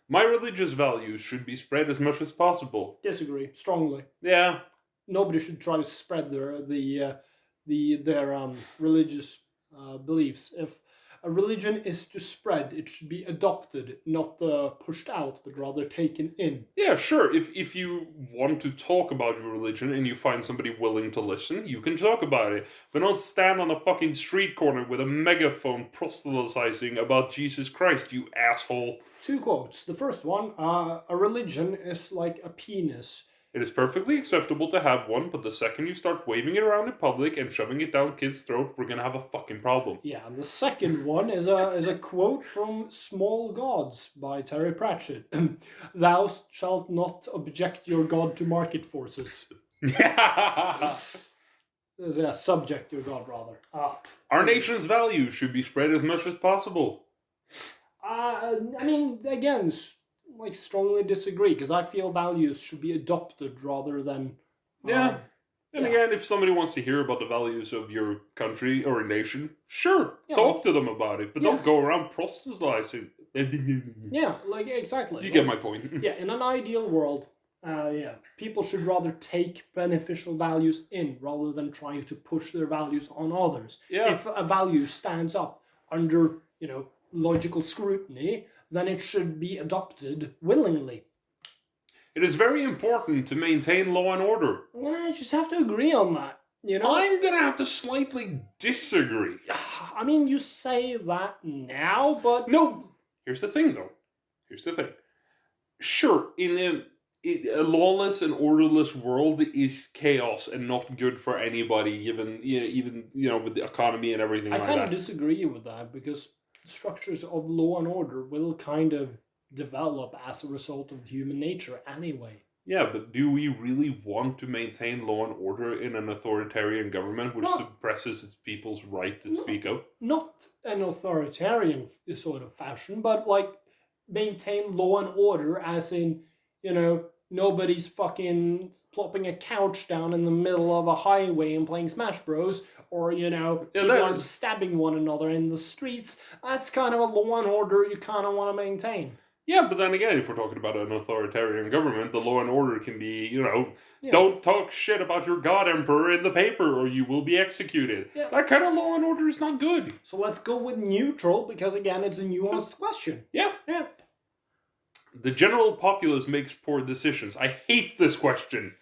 My religious values should be spread as much as possible. Disagree strongly. Yeah. Nobody should try to spread their religious beliefs. If a religion is to spread, it should be adopted, not pushed out, but rather taken in. Yeah, sure. If you want to talk about your religion and you find somebody willing to listen, you can talk about it. But don't stand on a fucking street corner with a megaphone proselytizing about Jesus Christ, you asshole. 2 quotes. The first one, a religion is like a penis. It is perfectly acceptable to have one, but the second you start waving it around in public and shoving it down kids' throat, we're gonna have a fucking problem. Yeah, and the second one is a quote from Small Gods by Terry Pratchett. Thou shalt not object your God to market forces. Yeah, subject your God, rather. Our nation's values should be spread as much as possible. I mean, again, like strongly disagree because I feel values should be adopted rather than. And again, if somebody wants to hear about the values of your country or nation, sure, talk to them about it, but don't go around proselytizing. Yeah, like exactly. You get my point. Yeah, in an ideal world, people should rather take beneficial values in rather than trying to push their values on others. Yeah. If a value stands up under, logical scrutiny, then it should be adopted willingly. It is very important to maintain law and order. I just have to agree on that. I'm gonna have to slightly disagree. I mean, you say that now, but no. Here's the thing, though. Sure, in a lawless and orderless world is chaos and not good for anybody, given even with the economy and everything like that. I kind of disagree with that because structures of law and order will kind of develop as a result of human nature anyway. Yeah, but do we really want to maintain law and order in an authoritarian government which suppresses its people's right to speak up? Not an authoritarian sort of fashion, but like maintain law and order as in, nobody's fucking plopping a couch down in the middle of a highway and playing Smash Bros. Or, people aren't stabbing one another in the streets. That's kind of a law and order you kind of want to maintain. Yeah, but then again, if we're talking about an authoritarian government, the law and order can be, don't talk shit about your god emperor in the paper or you will be executed. Yeah. That kind of law and order is not good. So let's go with neutral, because again, it's a nuanced question. Yeah. Yeah. The general populace makes poor decisions. I hate this question.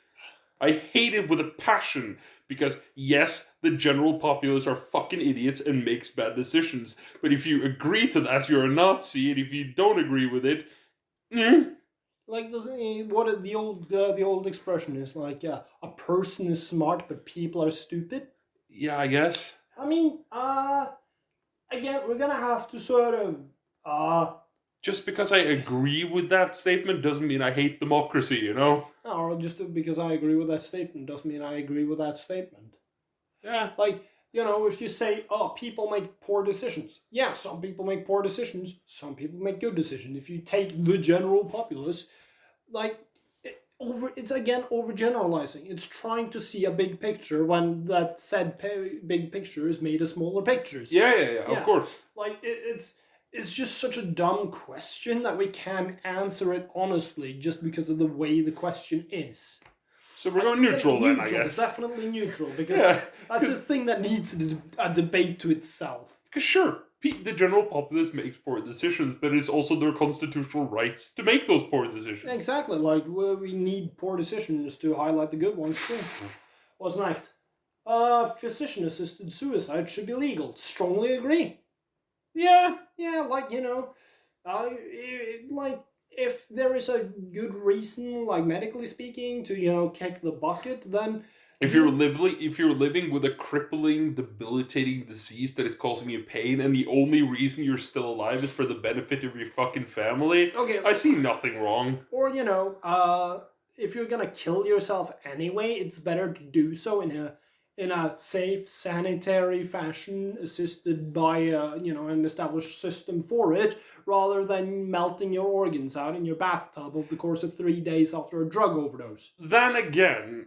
I hate it with a passion. Because, yes, the general populace are fucking idiots and makes bad decisions. But if you agree to that, you're a Nazi. And if you don't agree with it, Like the old expression is like, a person is smart, but people are stupid. Yeah, I guess. I mean, again, we're gonna have to sort of, Just because I agree with that statement doesn't mean I hate democracy, Or just because I agree with that statement doesn't mean I agree with that statement. Yeah. Like, if you say, people make poor decisions. Yeah, some people make poor decisions. Some people make good decisions. If you take the general populace, like, it's again overgeneralizing. It's trying to see a big picture when that said big picture is made of smaller pictures. Yeah, of course. Like, it's just such a dumb question that we can't answer it honestly just because of the way the question is. So we're going neutral then, I guess. Definitely neutral, because that's a thing that needs a debate to itself. Because sure, the general populace makes poor decisions, but it's also their constitutional rights to make those poor decisions. Exactly, like we need poor decisions to highlight the good ones too. What's next? Physician-assisted suicide should be legal. Strongly agree. Yeah, like, if there is a good reason, like medically speaking, to, kick the bucket, then... If you're living with a crippling, debilitating disease that is causing you pain, and the only reason you're still alive is for the benefit of your fucking family, okay, I see nothing wrong. Or, if you're gonna kill yourself anyway, it's better to do so in a safe, sanitary fashion, assisted by an established system for it, rather than melting your organs out in your bathtub over the course of 3 days after a drug overdose. Then again,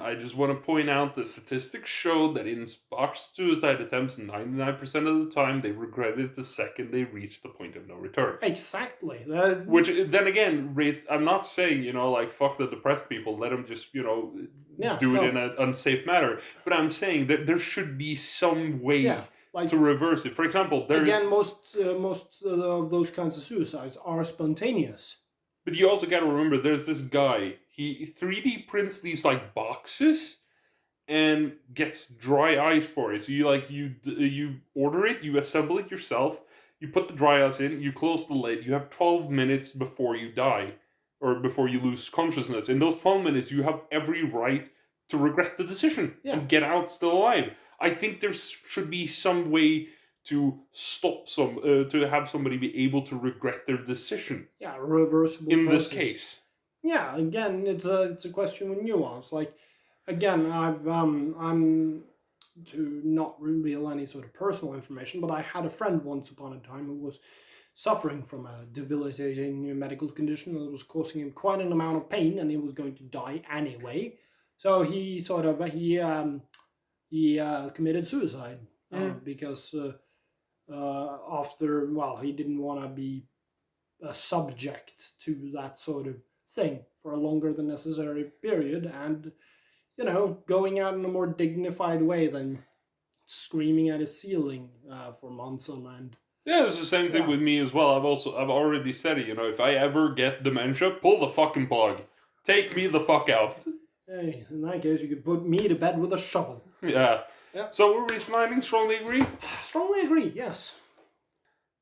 I just want to point out that statistics show that in botched suicide attempts, 99% of the time, they regret it the second they reach the point of no return. Exactly. Which, then again, I'm not saying, fuck the depressed people, let them just, do it in an unsafe manner. But I'm saying that there should be some way to reverse it. For example, most of those kinds of suicides are spontaneous. But you also got to remember, there's this guy. He 3D prints these boxes and gets dry ice for it. So you order it, you assemble it yourself, you put the dry ice in, you close the lid. You have 12 minutes before you die, or before you lose consciousness. In those 12 minutes, you have every right to regret the decision and get out still alive. I think there should be some way to stop to have somebody be able to regret their decision. Yeah, reversible in process. this case. Yeah, again, it's a question with nuance. Like, again, I'm to not reveal any sort of personal information, but I had a friend once upon a time who was suffering from a debilitating medical condition that was causing him quite an amount of pain, and he was going to die anyway. So he committed suicide because he didn't want to be subject to that sort of thing for a longer than necessary period, and going out in a more dignified way than screaming at a ceiling for months on end. Yeah, it's the same thing with me as well. I've already said it. If I ever get dementia, pull the fucking plug. Take me the fuck out. Hey, in that case, you could put me to bed with a shovel. Yeah. So were we sliding? Strongly agree? Strongly agree, yes.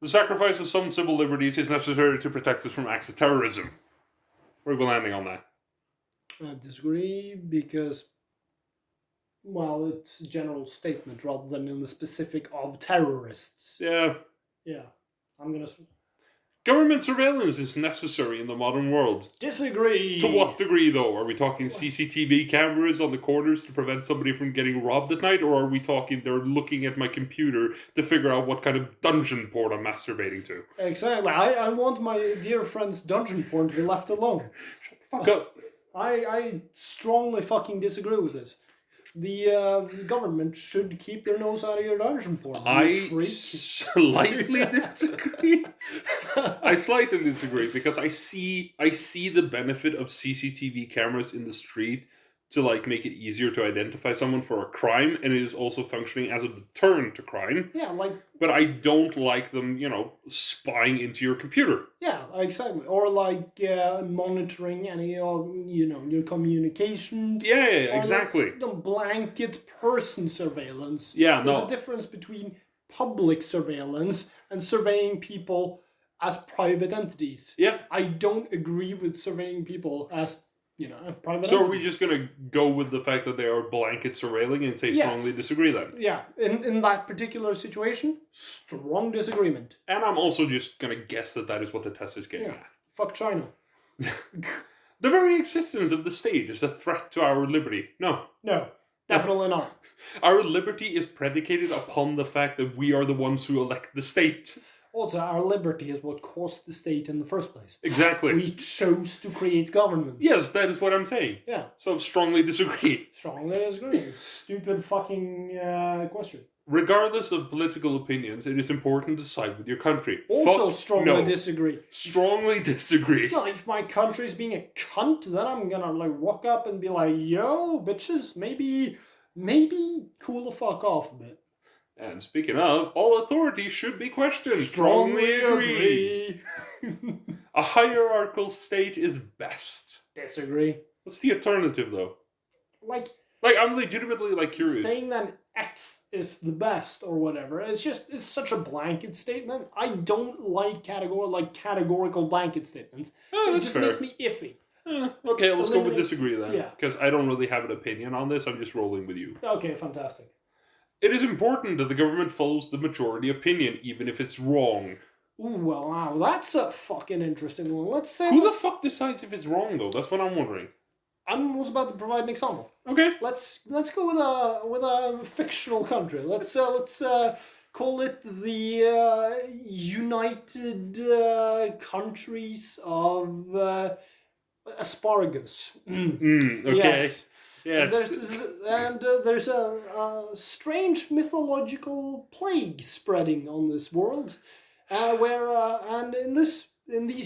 The sacrifice of some civil liberties is necessary to protect us from acts of terrorism. Where are we landing on that? I disagree because, it's a general statement rather than in the specific of terrorists. Yeah. Yeah. I'm gonna... Government surveillance is necessary in the modern world. Disagree! To what degree, though? Are we talking CCTV cameras on the corners to prevent somebody from getting robbed at night? Or are we talking they're looking at my computer to figure out what kind of dungeon porn I'm masturbating to? Exactly. I want my dear friend's dungeon porn to be left alone. Shut the Fuck. Go. I strongly fucking disagree with this. The government should keep their nose out of your dungeon porn. I slightly disagree. I slightly disagree because I see the benefit of CCTV cameras in the street to like make it easier to identify someone for a crime, and it is also functioning as a deterrent to crime. Yeah, like. But I don't like them, spying into your computer. Yeah, exactly. Or like monitoring any of your communications. Yeah, exactly. Like, the blanket person surveillance. Yeah, There's a difference between public surveillance and surveying people as private entities. Yeah. I don't agree with surveying people as private So entities. are we just going to go with the fact that they are blanket surveilling and say strongly disagree then? Yeah, in that particular situation, strong disagreement. And I'm also just going to guess that is what the test is getting at. Fuck China. The very existence of the state is a threat to our liberty. No, definitely not. Our liberty is predicated upon the fact that we are the ones who elect the state. Also, our liberty is what caused the state in the first place. Exactly. We chose to create governments. Yes, that is what I'm saying. Yeah. So strongly disagree. Strongly disagree. Stupid fucking question. Regardless of political opinions, it is important to side with your country. Also strongly disagree. Strongly disagree. No, if my country's being a cunt, then I'm gonna walk up and be like, yo, bitches, maybe cool the fuck off a bit. And speaking of, all authority should be questioned. Strongly agree. A hierarchical state is best. Disagree. What's the alternative, though? Like I'm legitimately curious. Saying that X is the best or whatever. It's such a blanket statement. I don't like categorical blanket statements. Oh, that's fair. It just makes me iffy. Okay, let's go with disagree then. Yeah. Because I don't really have an opinion on this. I'm just rolling with you. Okay, fantastic. It is important that the government follows the majority opinion, even if it's wrong. Ooh, well, wow, that's a fucking interesting one. Let's say... Who the fuck decides if it's wrong, though? That's what I'm wondering. I was about to provide an example. Okay. Let's go with a fictional country. Let's call it the United Countries of Asparagus. Okay. Yes. Yes. There's a strange mythological plague spreading on this world, and in these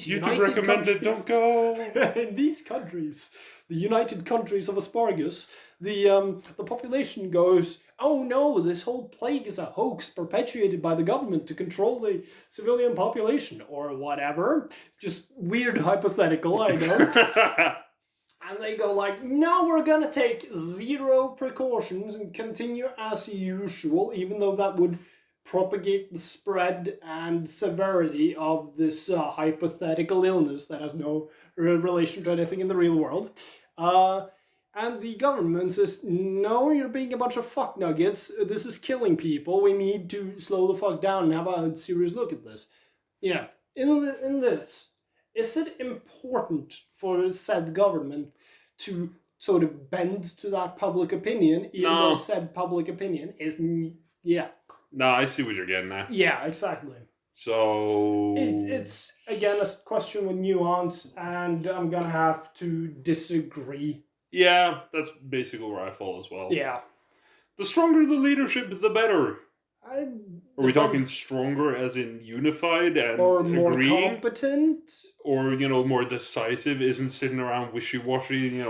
YouTube recommended don't go. In these countries, the United Countries of Asparagus, the population goes, oh no, this whole plague is a hoax perpetuated by the government to control the civilian population or whatever. Just weird hypothetical, I know. And they go no, we're gonna take zero precautions and continue as usual, even though that would propagate the spread and severity of this hypothetical illness that has no relation to anything in the real world. And the government says, no, you're being a bunch of fuck nuggets. This is killing people. We need to slow the fuck down and have a serious look at this. Yeah, in this, is it important for said government to sort of bend to that public opinion, even though said public opinion is, No, I see what you're getting at. Yeah, exactly. So... It's, again, a question with nuance, and I'm gonna have to disagree. Yeah, that's basically where I fall as well. Yeah. The stronger the leadership, the better. Are we talking stronger as in unified and or more agreeing? Competent? Or, more decisive, isn't sitting around wishy-washy,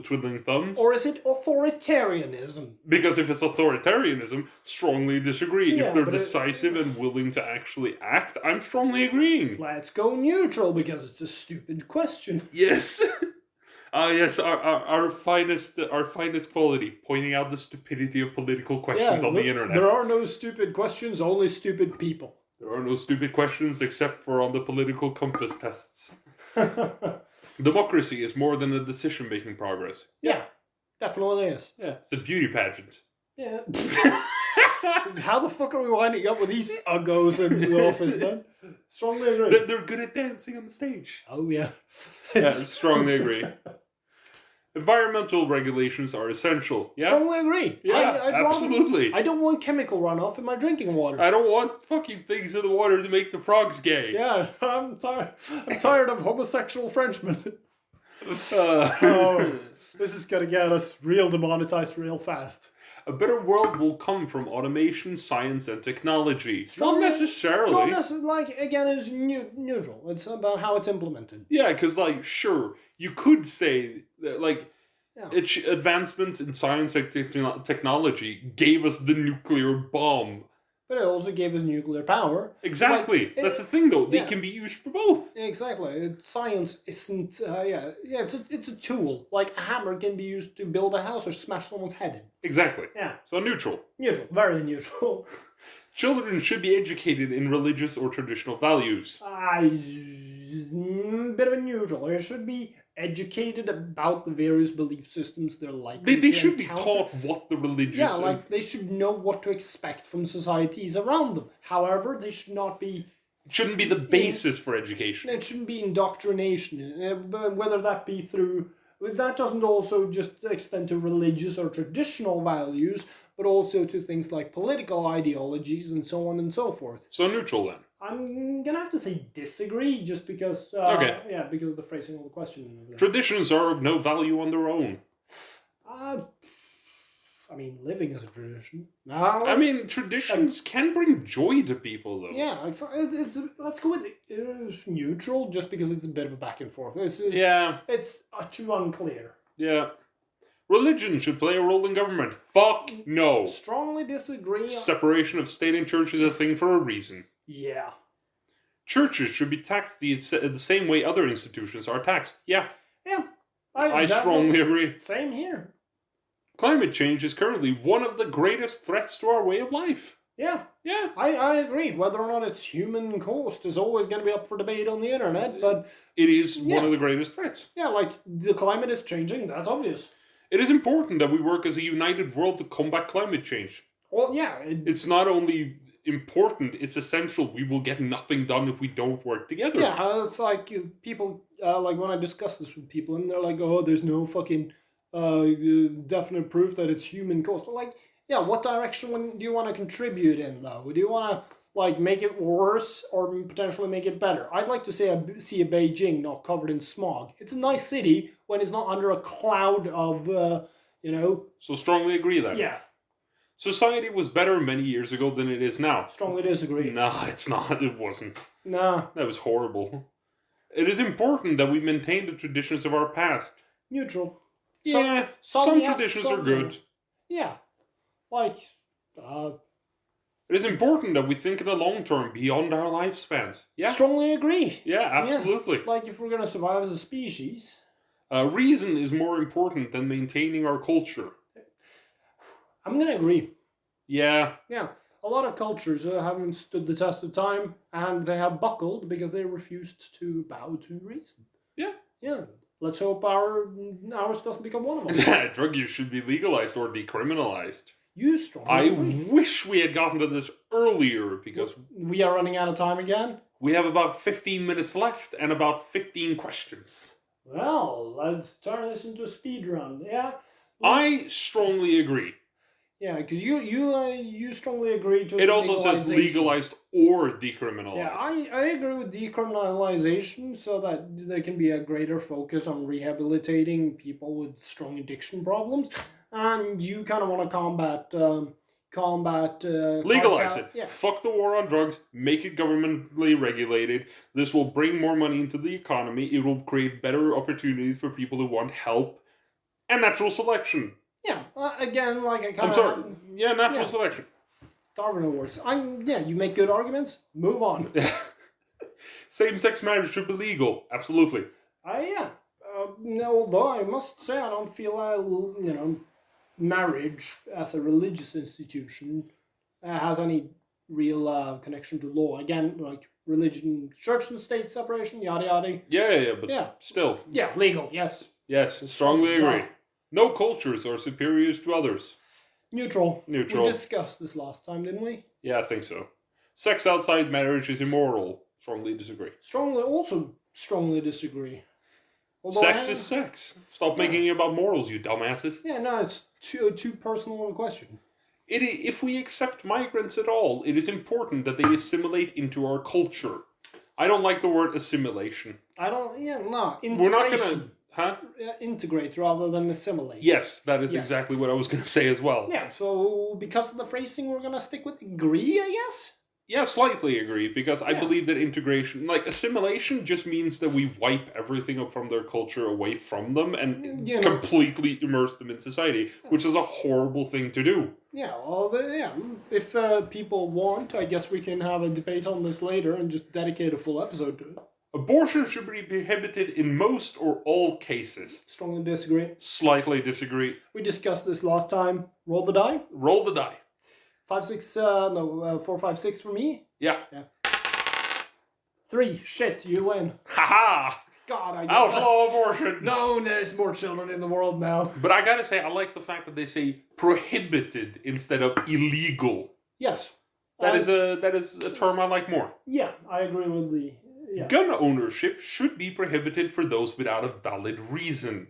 twiddling thumbs? Or is it authoritarianism? Because if it's authoritarianism, strongly disagree. Yeah, if they're decisive and willing to actually act, I'm strongly agreeing. Let's go neutral, because it's a stupid question. Yes! Yes, our finest quality, pointing out the stupidity of political questions on the internet. There are no stupid questions, only stupid people. There are no stupid questions except for on the political compass tests. Democracy is more than a decision-making progress. Yeah, definitely is. Yeah, it's a beauty pageant. Yeah. How the fuck are we winding up with these uggos in the office, then? Strongly agree. They're good at dancing on the stage. Oh, yeah. Yeah, strongly agree. Environmental regulations are essential. Yeah? Strongly agree. Yeah, absolutely. I don't want chemical runoff in my drinking water. I don't want fucking things in the water to make the frogs gay. Yeah, I'm tired of homosexual Frenchmen. Oh, this is gonna get us real demonetized real fast. A better world will come from automation, science, and technology. Strongly- Not necessarily. Not necessarily, like, again, it's neutral. It's about how it's implemented. Yeah, because, like, sure, you could say that, like, Yeah. advancements in science and technology gave us the nuclear bomb. But it also gave us nuclear power. Exactly. Like, That's the thing, though. They yeah. can be used for both. Exactly. Science isn't, it's a tool. Like, a hammer can be used to build a house or smash someone's head in. Exactly. Yeah. So neutral. Neutral. Very neutral. Children should be educated in religious or traditional values. Bit of a neutral. They should be educated about the various belief systems they're likely They to should be encounter. taught what the religious... Yeah, like, they should know what to expect from societies around them. However, they should not be... shouldn't be the basis for education. It shouldn't be indoctrination, whether that be through... That doesn't also just extend to religious or traditional values, but also to things like political ideologies and so on and so forth. So neutral, then. I'm gonna have to say disagree, just because... Okay. Yeah, because of the phrasing of the question. Traditions are of no value on their own. I mean, living is a tradition. I mean, traditions can bring joy to people, though. Yeah, it's let's go with neutral, just because it's a bit of a back and forth. It's too unclear. Yeah. Religion should play a role in government. Fuck no. Strongly disagree. Separation of state and church is a thing for a reason. Yeah. Churches should be taxed the same way other institutions are taxed. Yeah. Yeah. I strongly agree. Same here. Climate change is currently one of the greatest threats to our way of life. Yeah. Yeah. I agree. Whether or not it's human caused is always going to be up for debate on the internet, but... It is one of the greatest threats. Yeah, like, the climate is changing, that's obvious. It is important that we work as a united world to combat climate change. Well, yeah. It's not only important, it's essential. We will get nothing done if we don't work together. Yeah, it's like people, like when I discuss this with people and they're like, oh, there's no fucking definite proof that it's human caused. But like, yeah, what direction do you want to contribute in, though? Do you want to, like, make it worse or potentially make it better? I'd like to see a Beijing not covered in smog. It's a nice city when it's not under a cloud of, So strongly agree then. Yeah. Society was better many years ago than it is now. Strongly disagree. No, it's not. It wasn't. Nah. That was horrible. It is important that we maintain the traditions of our past. Neutral. Yeah, some traditions are good. Yeah. Like, It is important that we think in the long term, beyond our lifespans. Yeah. Strongly agree. Yeah, absolutely. Yeah. Like, if we're going to survive as a species... reason is more important than maintaining our culture. I'm going to agree. Yeah. Yeah. A lot of cultures haven't stood the test of time, and they have buckled because they refused to bow to reason. Yeah. Yeah. Let's hope ours doesn't become one of them. Drug use should be legalized or decriminalized. You strongly I agree. wish we had gotten to this earlier, because we are running out of time again. we have about 15 minutes left and about 15 questions. Well, let's turn this into a speed run. Yeah. I strongly agree. Yeah, because you strongly agree to It also says legalized or decriminalized. Yeah, I agree with decriminalization so that there can be a greater focus on rehabilitating people with strong addiction problems, and you kind of want to combat legalize cartel. it. Yeah. Fuck the war on drugs. Make it governmentally regulated. This will bring more money into the economy. It will create better opportunities for people who want help. And natural selection. Yeah, again, like I kind of... I'm sorry. Yeah, natural selection. Darwin Awards. You make good arguments. Move on. Same-sex marriage should be legal. Absolutely. Although I must say I don't feel marriage as a religious institution has any real connection to law. Again, like religion, church and state separation, yada yada. Yeah, but still. Yeah, legal, yes. Yes, strongly agree. No cultures are superior to others. Neutral. Neutral. We discussed this last time, didn't we? Yeah, I think so. Sex outside marriage is immoral. Strongly disagree. Strongly disagree. Although sex is sex. Stop making it about morals, you dumbasses. Yeah, no, it's too personal of a question. If we accept migrants at all, it is important that they assimilate into our culture. I don't like the word assimilation. Integration. We're not gonna... Huh? Integrate rather than assimilate. Yes, that is Yes. exactly what I was going to say as well. Yeah, so because of the phrasing, we're gonna stick with agree, I guess? Yeah, slightly agree, because I Yeah. believe that integration, like assimilation, just means that we wipe everything up from their culture away from them and You know. completely immerse them in society, which is a horrible thing to do. Yeah, well, if people want, I guess we can have a debate on this later and just dedicate a full episode to it. Abortion should be prohibited in most or all cases. Strongly disagree. Slightly disagree. We discussed this last time. Roll the die. Roll the die. 4, 5, 6 for me. Yeah. 3. Shit, you win. Haha! God, I guess. Outlaw abortion! No, there's more children in the world now. But I gotta say, I like the fact that they say prohibited instead of illegal. Yes. That is a term I like more. Yeah, I agree with the... Yeah. Gun ownership should be prohibited for those without a valid reason.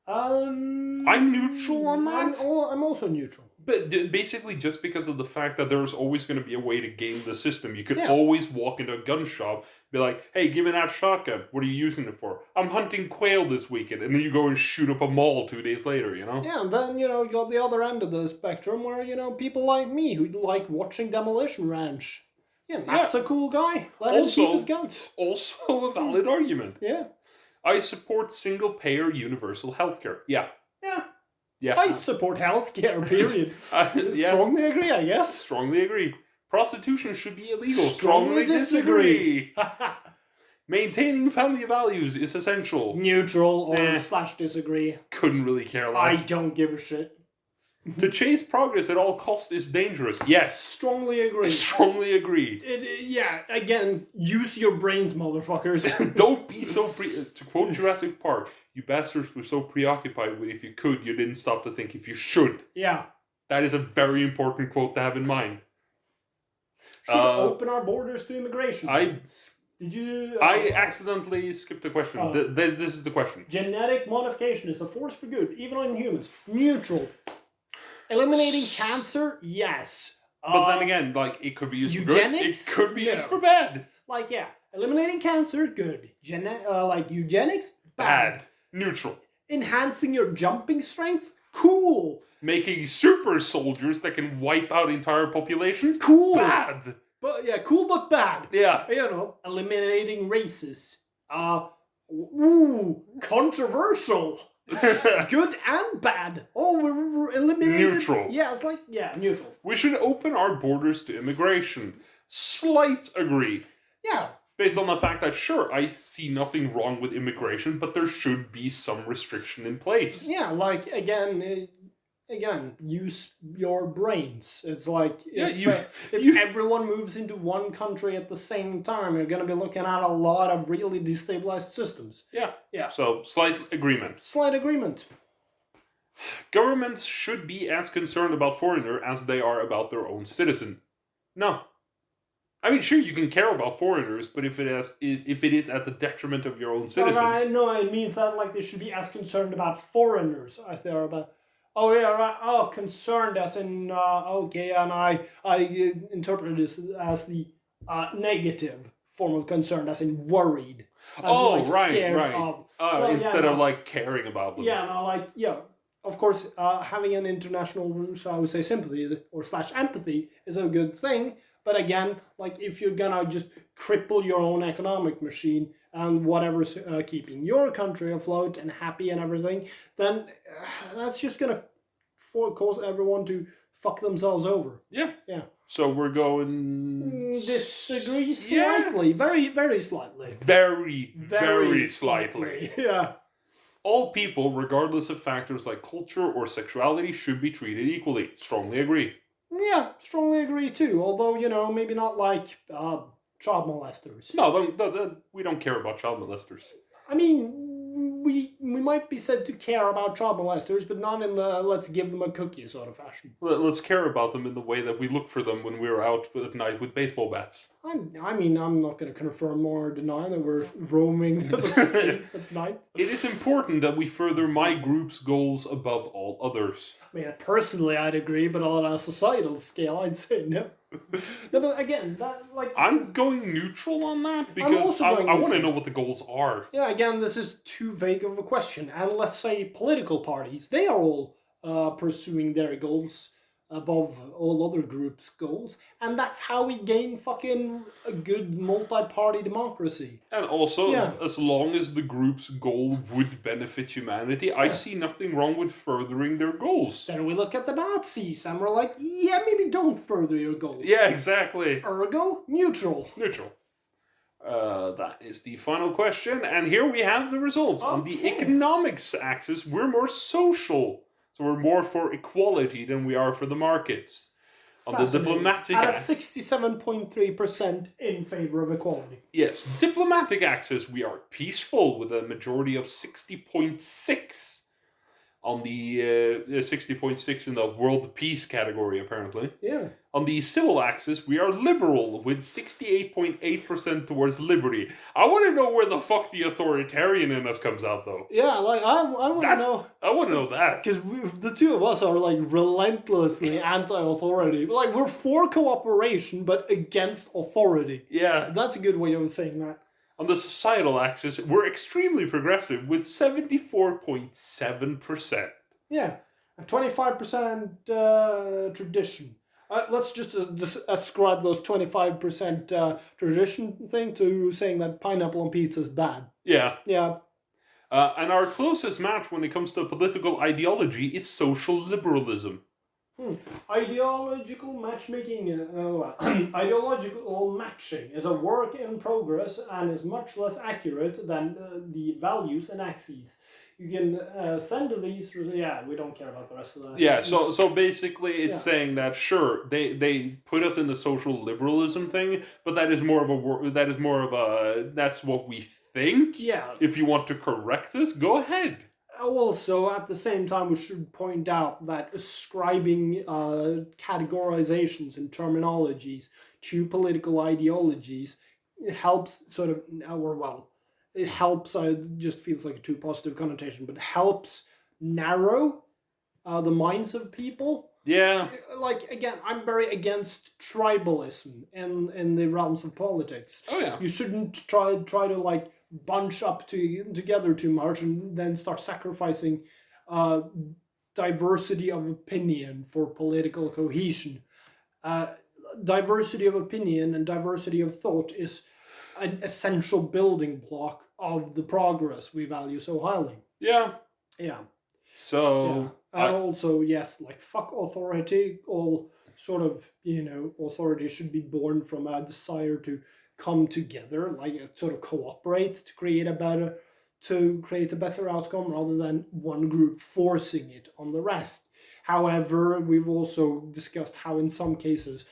I'm neutral on that. I'm also neutral. But basically, just because of the fact that there's always going to be a way to game the system, you could Yeah. always walk into a gun shop, be like, "Hey, give me that shotgun. What are you using it for? I'm hunting quail this weekend," and then you go and shoot up a mall 2 days later. You know? Yeah, and then, you got the other end of the spectrum where, people like me who like watching Demolition Ranch. Yeah, that's a cool guy. Let him keep his guns. Also a valid argument. Yeah. I support single-payer universal healthcare. Yeah. Yeah. I support healthcare, period. Yeah. Strongly agree, I guess. Strongly agree. Prostitution should be illegal. Strongly disagree. Maintaining family values is essential. Neutral or / disagree. Couldn't really care I less. don't give a shit. To chase progress at all costs is dangerous. Yes. Strongly agree. Strongly agree. Yeah, again, use your brains, motherfuckers. Don't be so to quote Jurassic Park, you bastards were so preoccupied with if you could, you didn't stop to think if you should. Yeah. That is a very important quote to have in mind. Should open our borders to immigration. Did you... I accidentally skipped the question. This is the question. Genetic modification is a force for good, even on humans. Neutral. Eliminating cancer? Yes. But then again, it could be used eugenics? for good. It could be used for bad. Eliminating cancer? Good. Eugenics? Bad. Neutral. Enhancing your jumping strength? Cool. Making super soldiers that can wipe out entire populations? Cool. Bad. But cool but bad. Yeah. Eliminating races. Controversial. Good and bad. Oh, we're eliminating... Neutral. Yeah, it's neutral. We should open our borders to immigration. Slight agree. Yeah. Based on the fact that, sure, I see nothing wrong with immigration, but there should be some restriction in place. Yeah, again, use your brains. It's if everyone moves into one country at the same time, you're going to be looking at a lot of really destabilized systems. Yeah. So, slight agreement. Slight agreement. Governments should be as concerned about foreigner as they are about their own citizen. No. I mean, sure, you can care about foreigners, but if it is at the detriment of your own citizens... No, it means that they should be as concerned about foreigners as they are about... Oh, yeah, right. Oh, concerned as in... okay, and I interpret this as the negative form of concern, as in worried. As right. Instead of caring about them. Yeah, of course, having an international, shall we say, sympathy or / empathy is a good thing. But again, if you're gonna just cripple your own economic machine and whatever's keeping your country afloat and happy and everything, then that's just gonna cause everyone to fuck themselves over. Yeah. Yeah. So we're going... Disagree slightly. Very, very slightly. Very, very slightly. Yeah. All people, regardless of factors like culture or sexuality, should be treated equally. Strongly agree. Yeah, strongly agree too. Although, maybe not child molesters. No, we don't care about child molesters. I mean, we might be said to care about child molesters, but not in the let's give them a cookie sort of fashion. Let's care about them in the way that we look for them when we're out at night with baseball bats. I'm not going to confirm or deny that we're roaming the streets at night. It is important that we further my group's goals above all others. mean, personally, I'd agree, but on a societal scale, I'd say no. No, but again, I'm going neutral on that because also I going want to neutral. know what the goals are. Yeah, again, this is too vague of a question. And let's say political parties, they are all pursuing their goals above all other groups' goals, and that's how we gain fucking a good multi-party democracy. And also, Yeah. as long as the group's goal would benefit humanity, I Yeah. see nothing wrong with furthering their goals. Then we look at the Nazis and we're like, yeah, maybe don't further your goals. Yeah, exactly. Ergo, neutral. Neutral. That is the final question, and here we have the results. On the Okay. economics axis, we're more social. So we're more for equality than we are for the markets. On the diplomatic at a axis, 67.3% in favor of equality. yes, diplomatic axis, we are peaceful with a majority of 60.6. On the 60.6 in the world peace category, apparently. Yeah. On the civil axis, we are liberal with 68.8% towards liberty. I want to know where the fuck the authoritarian in us comes out, though. Yeah, like I want to know. I want to know that. Because the two of us are like relentlessly anti-authority. Like we're for cooperation, but against authority. Yeah. That's a good way of saying that. On the societal axis, we're extremely progressive with 74.7%. Yeah, a 25% tradition. Let's just ascribe those 25% tradition thing to saying that pineapple on pizza is bad. Yeah. Yeah. And our closest match when it comes to political ideology is social liberalism. Ideological matchmaking, ideological matching is a work in progress and is much less accurate than the values and axes. You can send these. Yeah, we don't care about the rest of that. Yeah, so basically, it's saying that sure they put us in the social liberalism thing, but that is more of a that's what we think. Yeah. If you want to correct us, go ahead. Also, at the same time, we should point out that ascribing categorizations and terminologies to political ideologies helps sort of, it helps, it just feels like a too positive connotation, but helps narrow the minds of people. Yeah. Like, again, I'm very against tribalism in the realms of politics. Oh, yeah. You shouldn't try to, like, bunch up together too much and then start sacrificing diversity of opinion for political cohesion. Diversity of opinion and diversity of thought is an essential building block of the progress we value so highly. Yeah. Yeah. So... Yeah. And also, yes, like, fuck authority. All sort of, authority should be born from a desire to come together, like sort of cooperate to create a better outcome rather than one group forcing it on the rest. However, we've also discussed how in some cases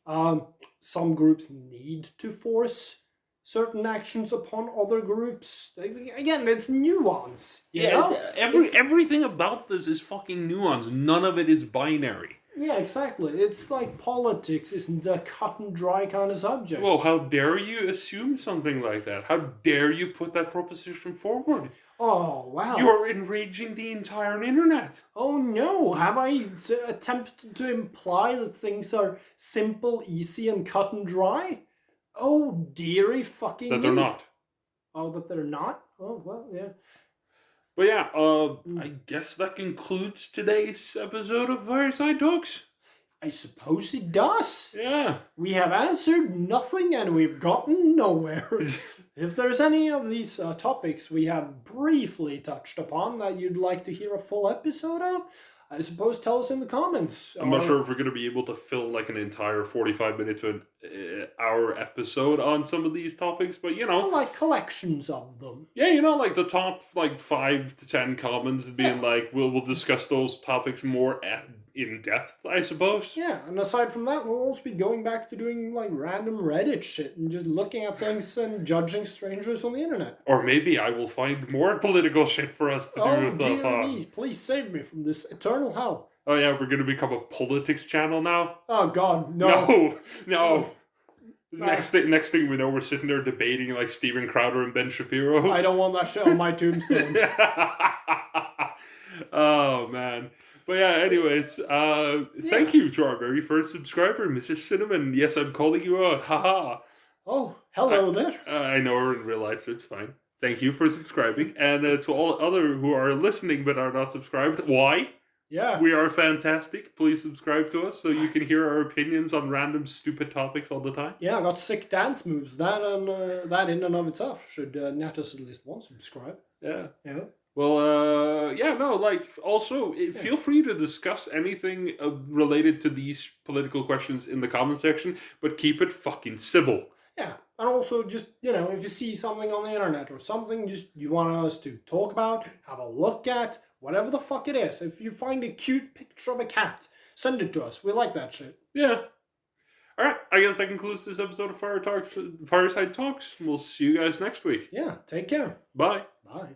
some groups need to force certain actions upon other groups. Again, it's nuance. Everything about this is fucking nuance. None of it is binary. Yeah, exactly. It's like politics isn't a cut and dry kind of subject. Well, how dare you assume something like that? How dare you put that proposition forward? Oh, wow. You're enraging the entire internet. Oh, no. Have I attempted to imply that things are simple, easy, and cut and dry? Oh, dearie fucking That they're not. Oh, that they're not? Oh, well, yeah. But yeah, I guess that concludes today's episode of Fireside Talks. I suppose it does. Yeah. We have answered nothing and we've gotten nowhere. If there's any of these topics we have briefly touched upon that you'd like to hear a full episode of, I suppose tell us in the comments. I'm not sure if we're going to be able to fill like an entire 45-minute to an hour episode on some of these topics, but like collections of them. Yeah, like the top 5 to 10 comments being like, we'll discuss those topics more in depth, I suppose. Yeah, and aside from that, we'll also be going back to doing like random Reddit shit and just looking at things and judging strangers on the internet. Or maybe I will find more political shit for us to do. Oh, dear me, please save me from this eternal hell. Oh yeah, we're going to become a politics channel now? Oh god, no. No. Next thing we know, we're sitting there debating like Steven Crowder and Ben Shapiro. I don't want that shit on my tombstone. Oh, man. But yeah, anyways, thank you to our very first subscriber, Mrs. Cinnamon. Yes, I'm calling you out. Haha. Oh, hello there. I know her in real life, so it's fine. Thank you for subscribing. And to all other who are listening but are not subscribed, why? Yeah. We are fantastic. Please subscribe to us so you can hear our opinions on random stupid topics all the time. Yeah, I got sick dance moves. That in and of itself should net us at least one subscribe. Yeah. Yeah. Well, also, feel free to discuss anything related to these political questions in the comment section, but keep it fucking civil. Yeah, and also just, if you see something on the internet or something just you want us to talk about, have a look at, whatever the fuck it is. If you find a cute picture of a cat, send it to us. We like that shit. Yeah. Alright, I guess that concludes this episode of Fireside Talks. We'll see you guys next week. Yeah, take care. Bye. Bye.